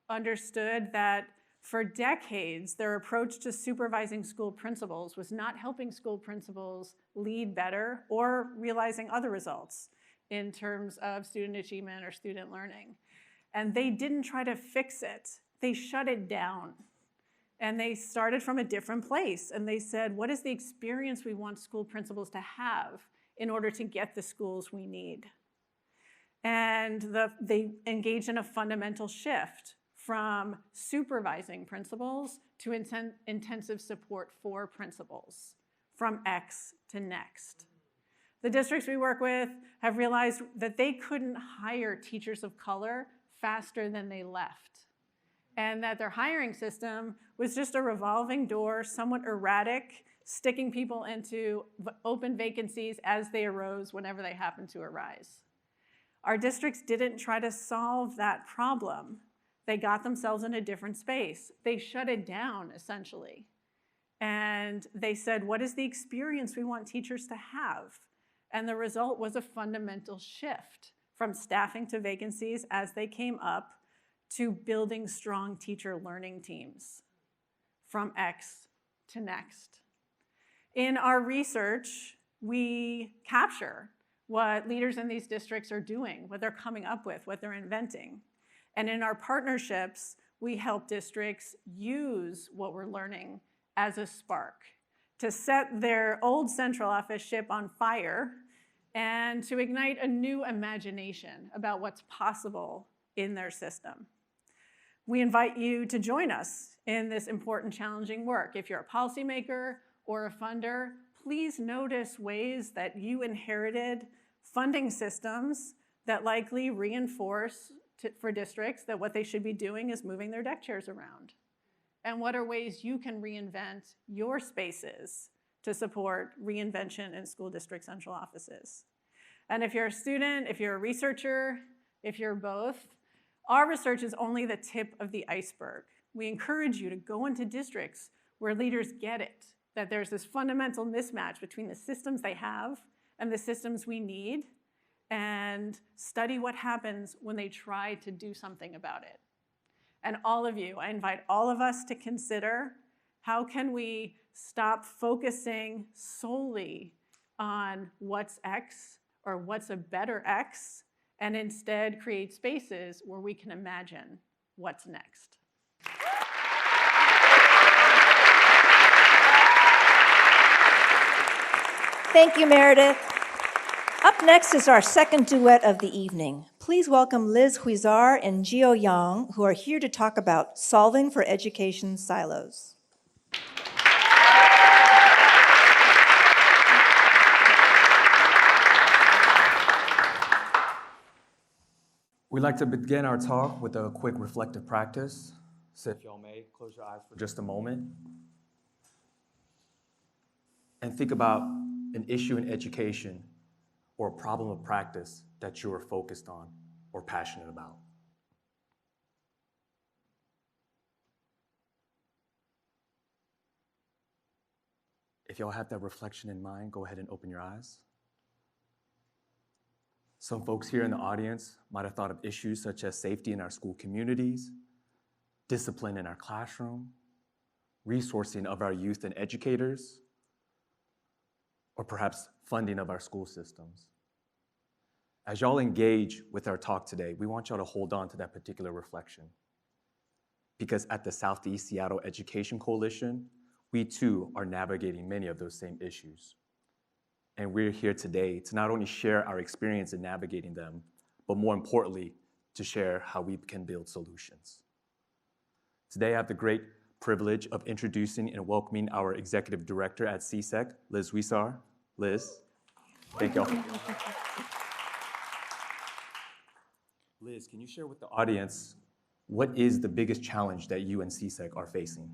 understood that for decades, their approach to supervising school principals was not helping school principals lead better or realizing other results in terms of student achievement or student learning. And they didn't try to fix it. They shut it down. And they started from a different place. And they said, what is the experience we want school principals to have in order to get the schools we need? And they engaged in a fundamental shift from supervising principals to intensive support for principals, from X to next. The districts we work with have realized that they couldn't hire teachers of color faster than they left, and that their hiring system was just a revolving door, somewhat erratic, sticking people into open vacancies as they arose whenever they happened to arise. Our districts didn't try to solve that problem. They got themselves in a different space. They shut it down, essentially. And they said, what is the experience we want teachers to have? And the result was a fundamental shift from staffing to vacancies as they came up to building strong teacher learning teams, from X to next. In our research, we capture what leaders in these districts are doing, what they're coming up with, what they're inventing. And in our partnerships, we help districts use what we're learning as a spark to set their old central office ship on fire and to ignite a new imagination about what's possible in their system. We invite you to join us in this important, challenging work. If you're a policymaker or a funder, please notice ways that you inherited funding systems that likely reinforce for districts that what they should be doing is moving their deck chairs around. And what are ways you can reinvent your spaces to support reinvention in school district central offices? And if you're a student, if you're a researcher, if you're both, our research is only the tip of the iceberg. We encourage you to go into districts where leaders get it, that there's this fundamental mismatch between the systems they have and the systems we need, and study what happens when they try to do something about it. And all of you, I invite all of us to consider, how can we stop focusing solely on what's X or what's a better X, and instead create spaces where we can imagine what's next.
Thank you, Meredith. Up next is our second duet of the evening. Please Please welcome Liz Huizar and Gio Yang, who are here to talk about solving for education silos.
We'd like to begin our talk with a quick reflective practice. So if y'all may, close your eyes for just a moment. And think about an issue in education or a problem of practice that you are focused on or passionate about. If y'all have that reflection in mind, go ahead and open your eyes. Some folks here in the audience might have thought of issues such as safety in our school communities, discipline in our classroom, resourcing of our youth and educators, or perhaps funding of our school systems. As y'all engage with our talk today, we want y'all to hold on to that particular reflection. Because at the Southeast Seattle Education Coalition, we too are navigating many of those same issues. And we're here today to not only share our experience in navigating them, but more importantly, to share how we can build solutions. Today, I have the great privilege of introducing and welcoming our Executive Director at CSEC, Liz Huizar. Liz, thank y'all. Liz, can you share with the audience what is the biggest challenge that you and CSEC are facing?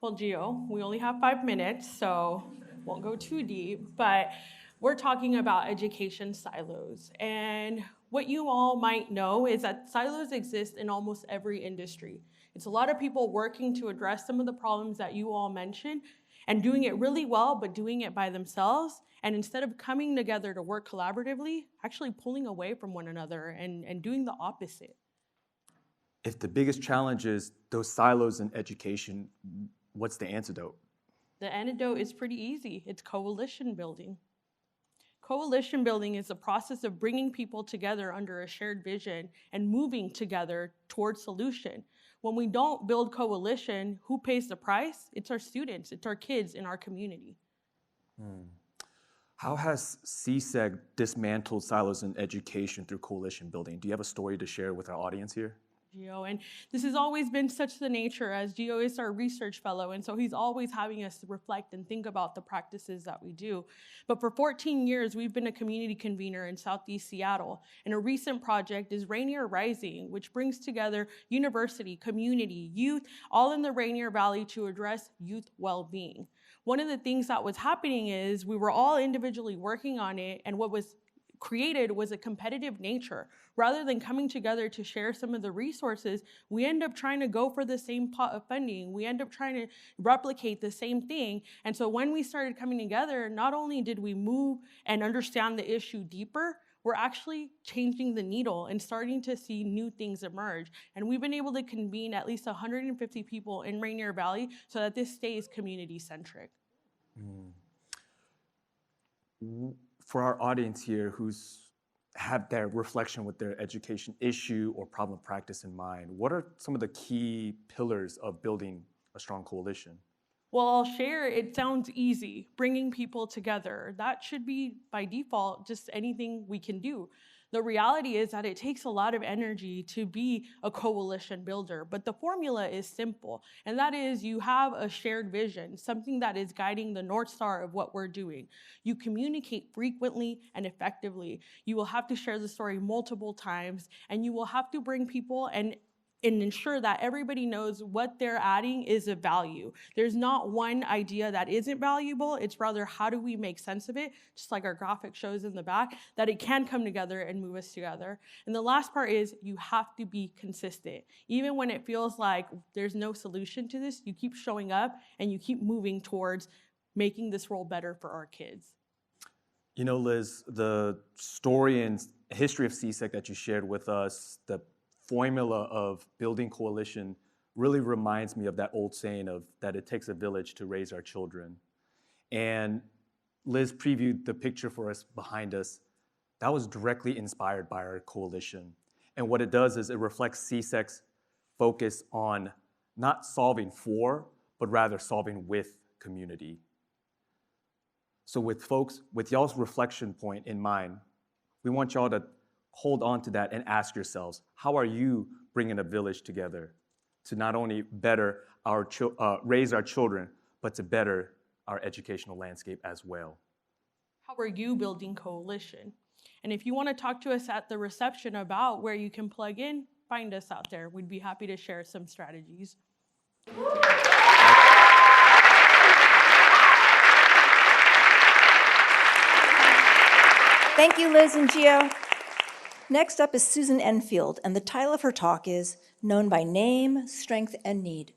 Well, Gio, we only have 5 minutes, so won't go too deep, but we're talking about education silos. And what you all might know is that silos exist in almost every industry. It's a lot of people working to address some of the problems that you all mentioned and doing it really well, but doing it by themselves. And instead of coming together to work collaboratively, actually pulling away from one another and doing the opposite.
If the biggest challenge is those silos in education, what's the antidote?
The antidote is pretty easy. It's coalition building. Coalition building is the process of bringing people together under a shared vision and moving together towards solution. When we don't build coalition, who pays the price? It's our students, it's our kids in our community.
How has CSEC dismantled silos in education through coalition building? Do you have a story to share with our audience here?
Gio, and this has always been such the nature, as Gio is our research fellow, and so he's always having us reflect and think about the practices that we do. But for 14 years, we've been a community convener in Southeast Seattle, and a recent project is Rainier Rising, which brings together university, community, youth, all in the Rainier Valley to address youth well-being. One of the things that was happening is we were all individually working on it, and what was created was a competitive nature. Rather than coming together to share some of the resources, we end up trying to go for the same pot of funding. We end up trying to replicate the same thing. And so when we started coming together, not only did we move and understand the issue deeper, we're actually changing the needle and starting to see new things emerge. And we've been able to convene at least 150 people in Rainier Valley so that this stays community-centric.
For our audience here who's have their reflection with their education issue or problem of practice in mind, what are some of the key pillars of building a strong coalition?
Well, I'll share, it sounds easy, bringing people together. That should be, by default, just anything we can do. The reality is that it takes a lot of energy to be a coalition builder, but the formula is simple, and that is you have a shared vision, something that is guiding the North Star of what we're doing. You communicate frequently and effectively. You will have to share the story multiple times, and you will have to bring people and ensure that everybody knows what they're adding is of value. There's not one idea that isn't valuable, it's rather how do we make sense of it, just like our graphic shows in the back, that it can come together and move us together. And the last part is you have to be consistent. Even when it feels like there's no solution to this, you keep showing up and you keep moving towards making this role better for our kids.
You know, Liz, the story and history of CSEC that you shared with us, the formula of building coalition really reminds me of that old saying of that it takes a village to raise our children. And Liz previewed the picture for us behind us. That was directly inspired by our coalition. And what it does is it reflects CSEC's focus on not solving for, but rather solving with community. So with folks, with y'all's reflection point in mind, we want y'all to hold on to that and ask yourselves, how are you bringing a village together to not only better raise our children, but to better our educational landscape as well?
How are you building coalition? And if you want to talk to us at the reception about where you can plug in, find us out there. We'd be happy to share some strategies.
Thank you, Liz and Gio. Next up is Susan Enfield, and the title of her talk is Known by Name, Strength, and Need.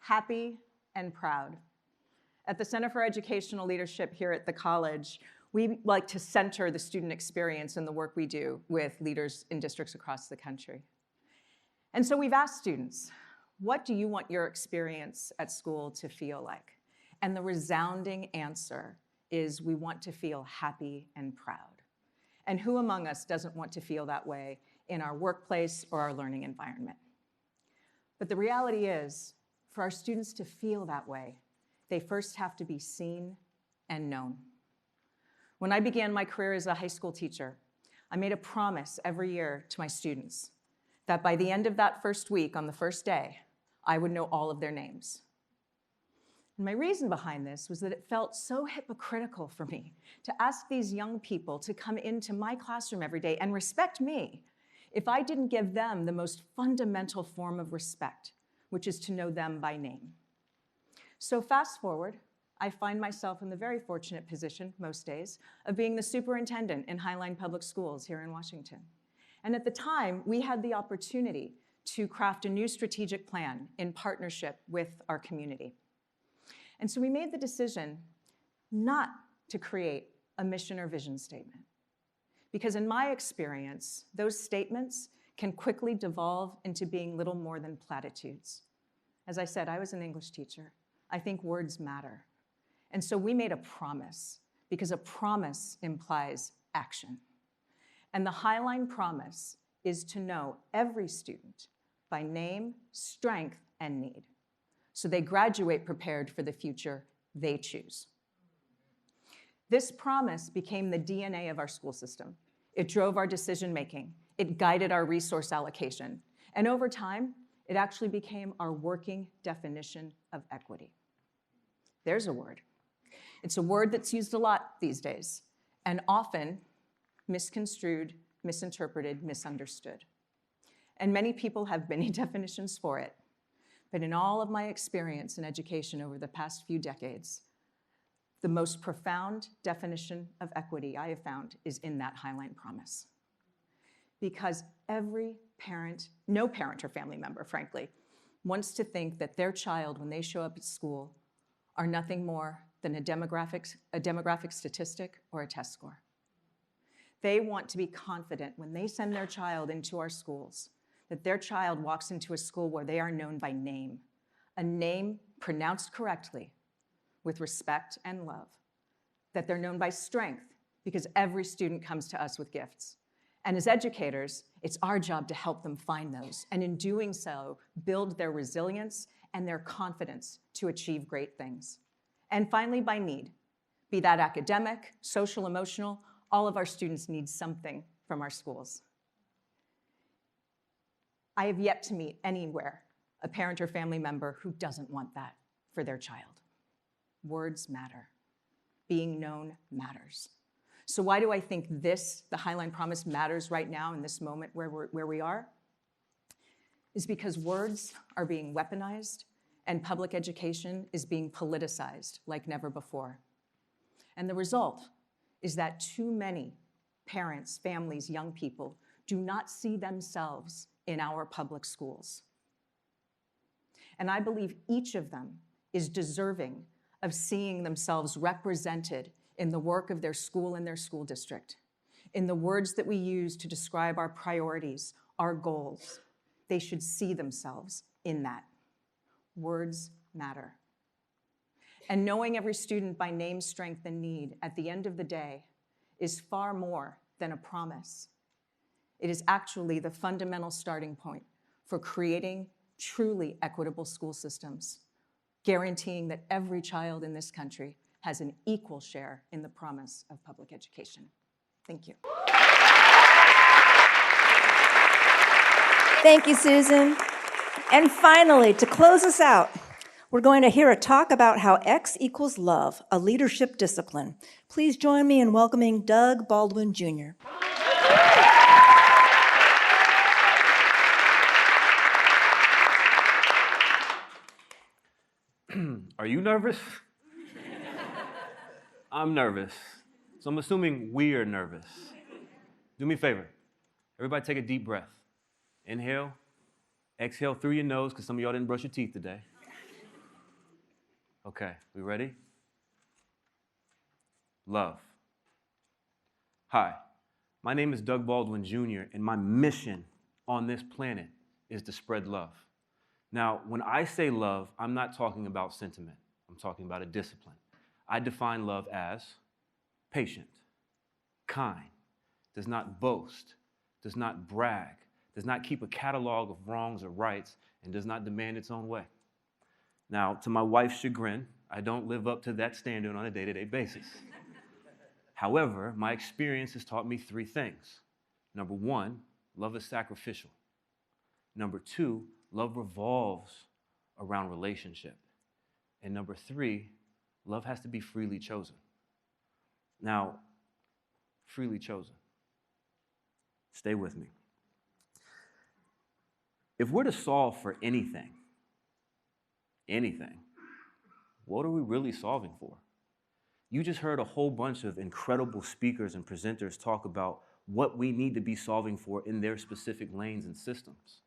Happy and proud. At the Center for Educational Leadership here at the college, we like to center the student experience in the work we do with leaders in districts across the country. And so we've asked students, what do you want your experience at school to feel like? And the resounding answer is we want to feel happy and proud. And who among us doesn't want to feel that way in our workplace or our learning environment? But the reality is, for our students to feel that way, they first have to be seen and known. When I began my career as a high school teacher, I made a promise every year to my students that by the end of that first week, on the first day, I would know all of their names. And my reason behind this was that it felt so hypocritical for me to ask these young people to come into my classroom every day and respect me if I didn't give them the most fundamental form of respect, which is to know them by name. So fast forward, I find myself in the very fortunate position, most days, of being the superintendent in Highline Public Schools here in Washington. And at the time, we had the opportunity to craft a new strategic plan in partnership with our community. And so we made the decision not to create a mission or vision statement. Because in my experience, those statements can quickly devolve into being little more than platitudes. As I said, I was an English teacher. I think words matter. And so we made a promise, because a promise implies action. And the Highline promise is to know every student by name, strength, and need, so they graduate prepared for the future they choose. This promise became the DNA of our school system. It drove our decision-making. It guided our resource allocation. And over time, it actually became our working definition of equity. There's a word. It's a word that's used a lot these days, and often misconstrued, misinterpreted, misunderstood. And many people have many definitions for it. But in all of my experience in education over the past few decades, the most profound definition of equity I have found is in that Highline promise. Because every parent, no parent or family member, frankly, wants to think that their child, when they show up at school, are nothing more than a demographic statistic or a test score. They want to be confident when they send their child into our schools that their child walks into a school where they are known by name, a name pronounced correctly with respect and love, that they're known by strength because every student comes to us with gifts. And as educators, it's our job to help them find those, and in doing so, build their resilience and their confidence to achieve great things. And finally, by need, be that academic, social, emotional, all of our students need something from our schools. I have yet to meet anywhere a parent or family member who doesn't want that for their child. Words matter. Being known matters. So why do I think this, the Highline Promise, matters right now in this moment where we are? Is because words are being weaponized and public education is being politicized like never before. And the result is that too many parents, families, young people do not see themselves in our public schools. And I believe each of them is deserving of seeing themselves represented in the work of their school and their school district, in the words that we use to describe our priorities, our goals. They should see themselves in that. Words matter. And knowing every student by name, strength, and need at the end of the day is far more than a promise. It is actually the fundamental starting point for creating truly equitable school systems, guaranteeing that every child in this country has an equal share in the promise of public education. Thank you.
Thank you, Susan. And finally, to close us out, we're going to hear a talk about how X equals love, a leadership discipline. Please join me in welcoming Doug Baldwin, Jr.
Are you nervous? I'm nervous. So I'm assuming we're nervous. Do me a favor. Everybody take a deep breath. Inhale. Exhale through your nose, because some of y'all didn't brush your teeth today. Okay, we ready? Love. Hi, my name is Doug Baldwin Jr., and my mission on this planet is to spread love. Now, when I say love, I'm not talking about sentiment. I'm talking about a discipline. I define love as patient, kind, does not boast, does not brag, does not keep a catalog of wrongs or rights, and does not demand its own way. Now, to my wife's chagrin, I don't live up to that standard on a day-to-day basis. However, my experience has taught me three things. Number one, love is sacrificial. Number two, love revolves around relationship. And number three, love has to be freely chosen. Now, freely chosen. Stay with me. If we're to solve for anything, what are we really solving for? You just heard a whole bunch of incredible speakers and presenters talk about what we need to be solving for in their specific lanes and systems.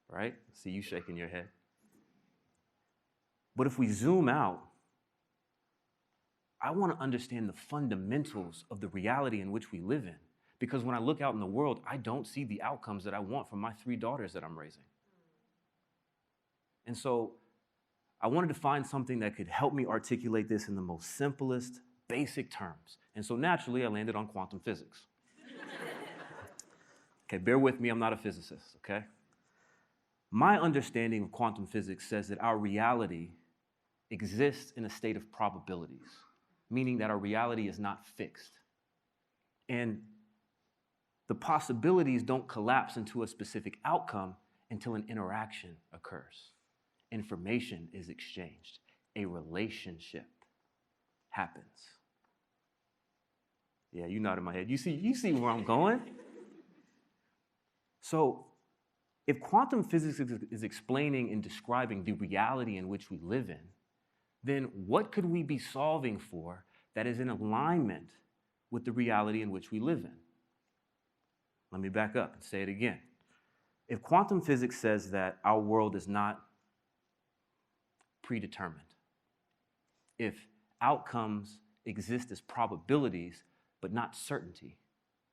Right? See you shaking your head. But if we zoom out, I want to understand the fundamentals of the reality in which we live in. Because when I look out in the world, I don't see the outcomes that I want from my 3 daughters that I'm raising. And so I wanted to find something that could help me articulate this in the most simplest, basic terms. And so naturally, I landed on quantum physics. Okay, bear with me, I'm not a physicist, okay? My understanding of quantum physics says that our reality exists in a state of probabilities, meaning that our reality is not fixed. And the possibilities don't collapse into a specific outcome until an interaction occurs. Information is exchanged. A relationship happens. Yeah, you nodded my head. You see where I'm going? So, if quantum physics is explaining and describing the reality in which we live in, then what could we be solving for that is in alignment with the reality in which we live in? Let me back up and say it again. If quantum physics says that our world is not predetermined, if outcomes exist as probabilities but not certainty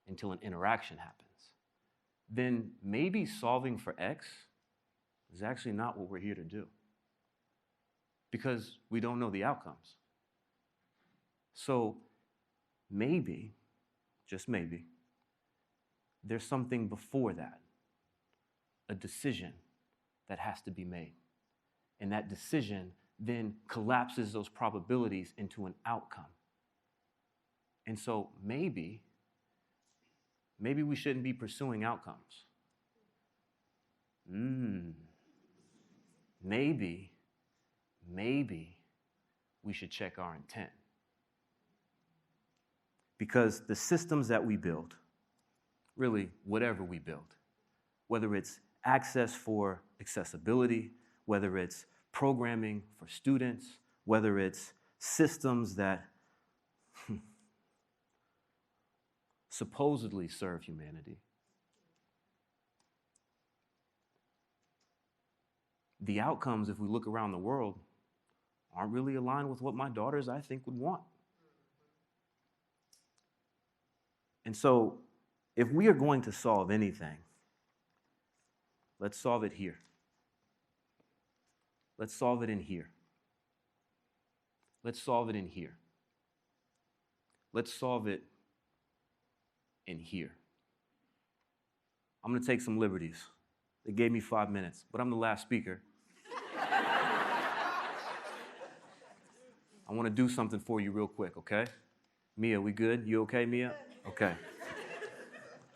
until an interaction happens, then maybe solving for X is actually not what we're here to do, because we don't know the outcomes. So maybe, just maybe, there's something before that, a decision that has to be made. And that decision then collapses those probabilities into an outcome. And so maybe we shouldn't be pursuing outcomes. Maybe we should check our intent. Because the systems that we build, really whatever we build, whether it's access for accessibility, whether it's programming for students, whether it's systems that supposedly serve humanity, the outcomes, if we look around the world, aren't really aligned with what my daughters, I think, would want. And so, if we are going to solve anything, let's solve it here. Let's solve it in here. Let's solve it in here. Let's solve it in here. I'm going to take some liberties. They gave me 5 minutes, but I'm the last speaker. I want to do something for you real quick, okay? Mia, we good? You okay, Mia? Okay.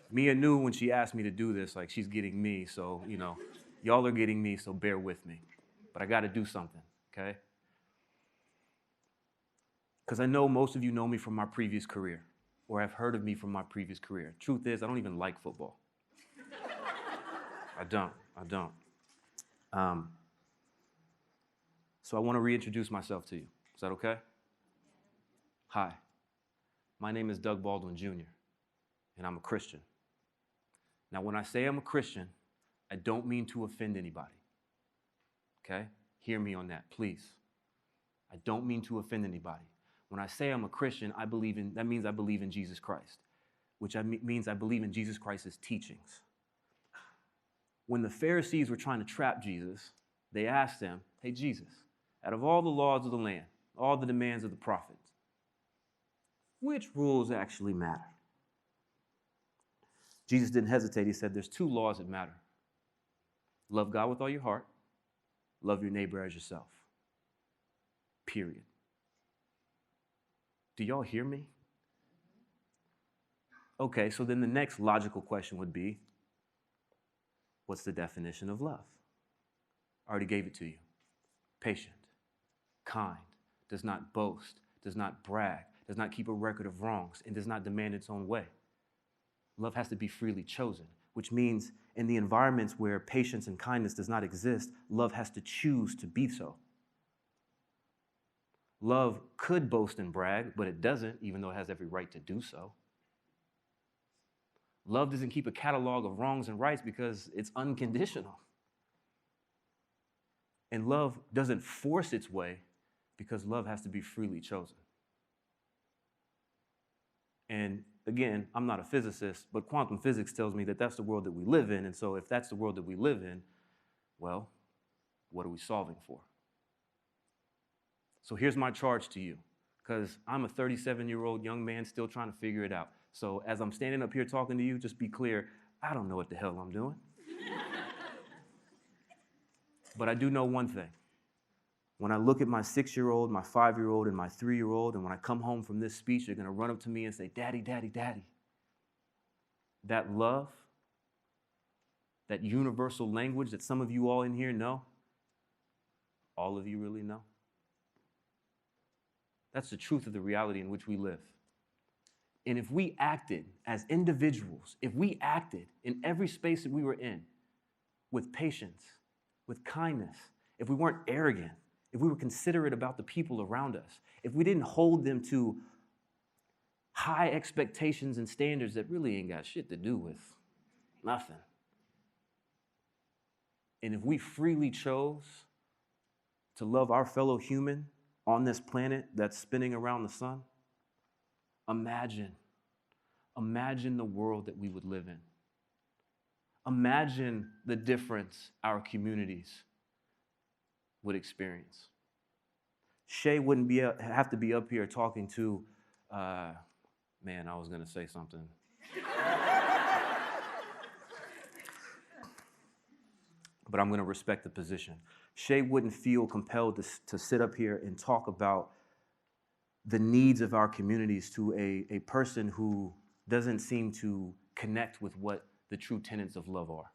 Mia knew when she asked me to do this, like she's getting me, so, you know, y'all are getting me, so bear with me. But I got to do something, okay? Because I know most of you know me from my previous career, or have heard of me from my previous career. Truth is, I don't even like football. I don't. So I want to reintroduce myself to you. Is that okay? Hi, my name is Doug Baldwin Jr., and I'm a Christian. Now, when I say I'm a Christian, I don't mean to offend anybody. Okay? Hear me on that, please. I don't mean to offend anybody. When I say I'm a Christian, that means I believe in Jesus Christ, which means I believe in Jesus Christ's teachings. When the Pharisees were trying to trap Jesus, they asked him, hey, Jesus, out of all the laws of the land, all the demands of the prophets, which rules actually matter? Jesus didn't hesitate. He said, there's two laws that matter. Love God with all your heart. Love your neighbor as yourself. Period. Do y'all hear me? Okay, so then the next logical question would be, what's the definition of love? I already gave it to you. Patient, kind, does not boast, does not brag, does not keep a record of wrongs, and does not demand its own way. Love has to be freely chosen, which means in the environments where patience and kindness does not exist, love has to choose to be so. Love could boast and brag, but it doesn't, even though it has every right to do so. Love doesn't keep a catalog of wrongs and rights because it's unconditional. And love doesn't force its way because love has to be freely chosen. And again, I'm not a physicist, but quantum physics tells me that that's the world that we live in. And so if that's the world that we live in, well, what are we solving for? So here's my charge to you, because I'm a 37-year-old young man still trying to figure it out. So as I'm standing up here talking to you, just be clear, I don't know what the hell I'm doing. But I do know one thing. When I look at my 6-year-old, my 5-year-old, and my 3-year-old, and when I come home from this speech, they're going to run up to me and say, Daddy, Daddy, Daddy. That love, that universal language that some of you all in here know, all of you really know. That's the truth of the reality in which we live. And if we acted as individuals, if we acted in every space that we were in with patience, with kindness, if we weren't arrogant, if we were considerate about the people around us, if we didn't hold them to high expectations and standards that really ain't got shit to do with nothing, and if we freely chose to love our fellow human on this planet that's spinning around the sun, imagine the world that we would live in. Imagine the difference our communities would experience. Shay wouldn't have to be up here talking to, man, I was going to say something. But I'm going to respect the position. Shay wouldn't feel compelled to sit up here and talk about the needs of our communities to a person who doesn't seem to connect with what the true tenets of love are.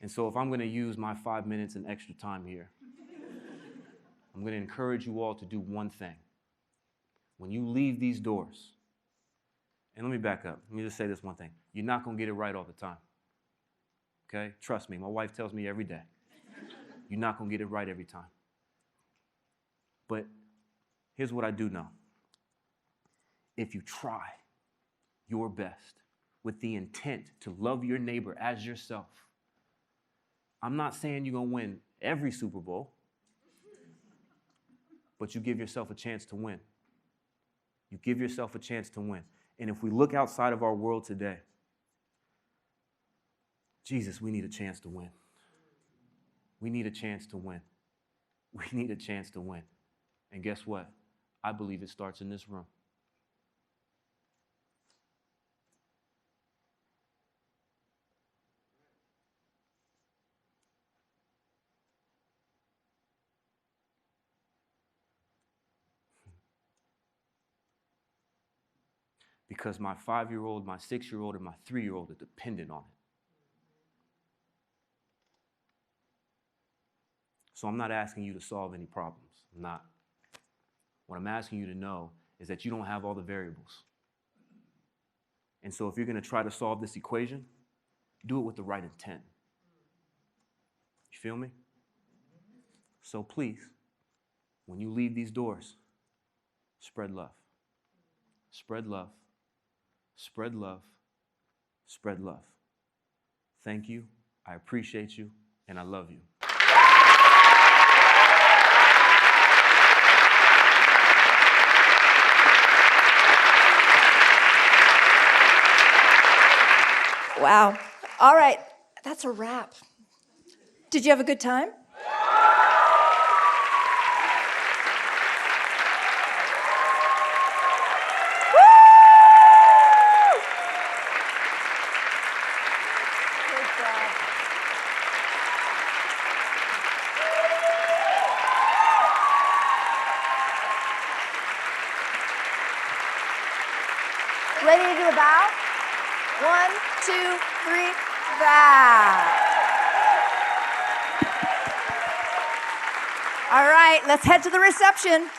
And so if I'm going to use my 5 minutes and extra time here, I'm going to encourage you all to do one thing. When you leave these doors, and let me back up. Let me just say this one thing. You're not going to get it right all the time. Okay? Trust me. My wife tells me every day. You're not going to get it right every time. But here's what I do know. If you try your best with the intent to love your neighbor as yourself, I'm not saying you're going to win every Super Bowl, but you give yourself a chance to win. You give yourself a chance to win. And if we look outside of our world today, Jesus, we need a chance to win. We need a chance to win. We need a chance to win. And guess what? I believe it starts in this room. because my 5-year-old, my 6-year-old, and my 3-year-old are dependent on it. So I'm not asking you to solve any problems. I'm not. What I'm asking you to know is that you don't have all the variables. And so if you're going to try to solve this equation, do it with the right intent. You feel me? So please, when you leave these doors, spread love. Spread love. Spread love. Spread love. Thank you. I appreciate you, and I love you.
Wow. All right, that's a wrap. Did you have a good time?
Ready to do a bow? 1, 2, 3, bow. All right, let's head to the reception.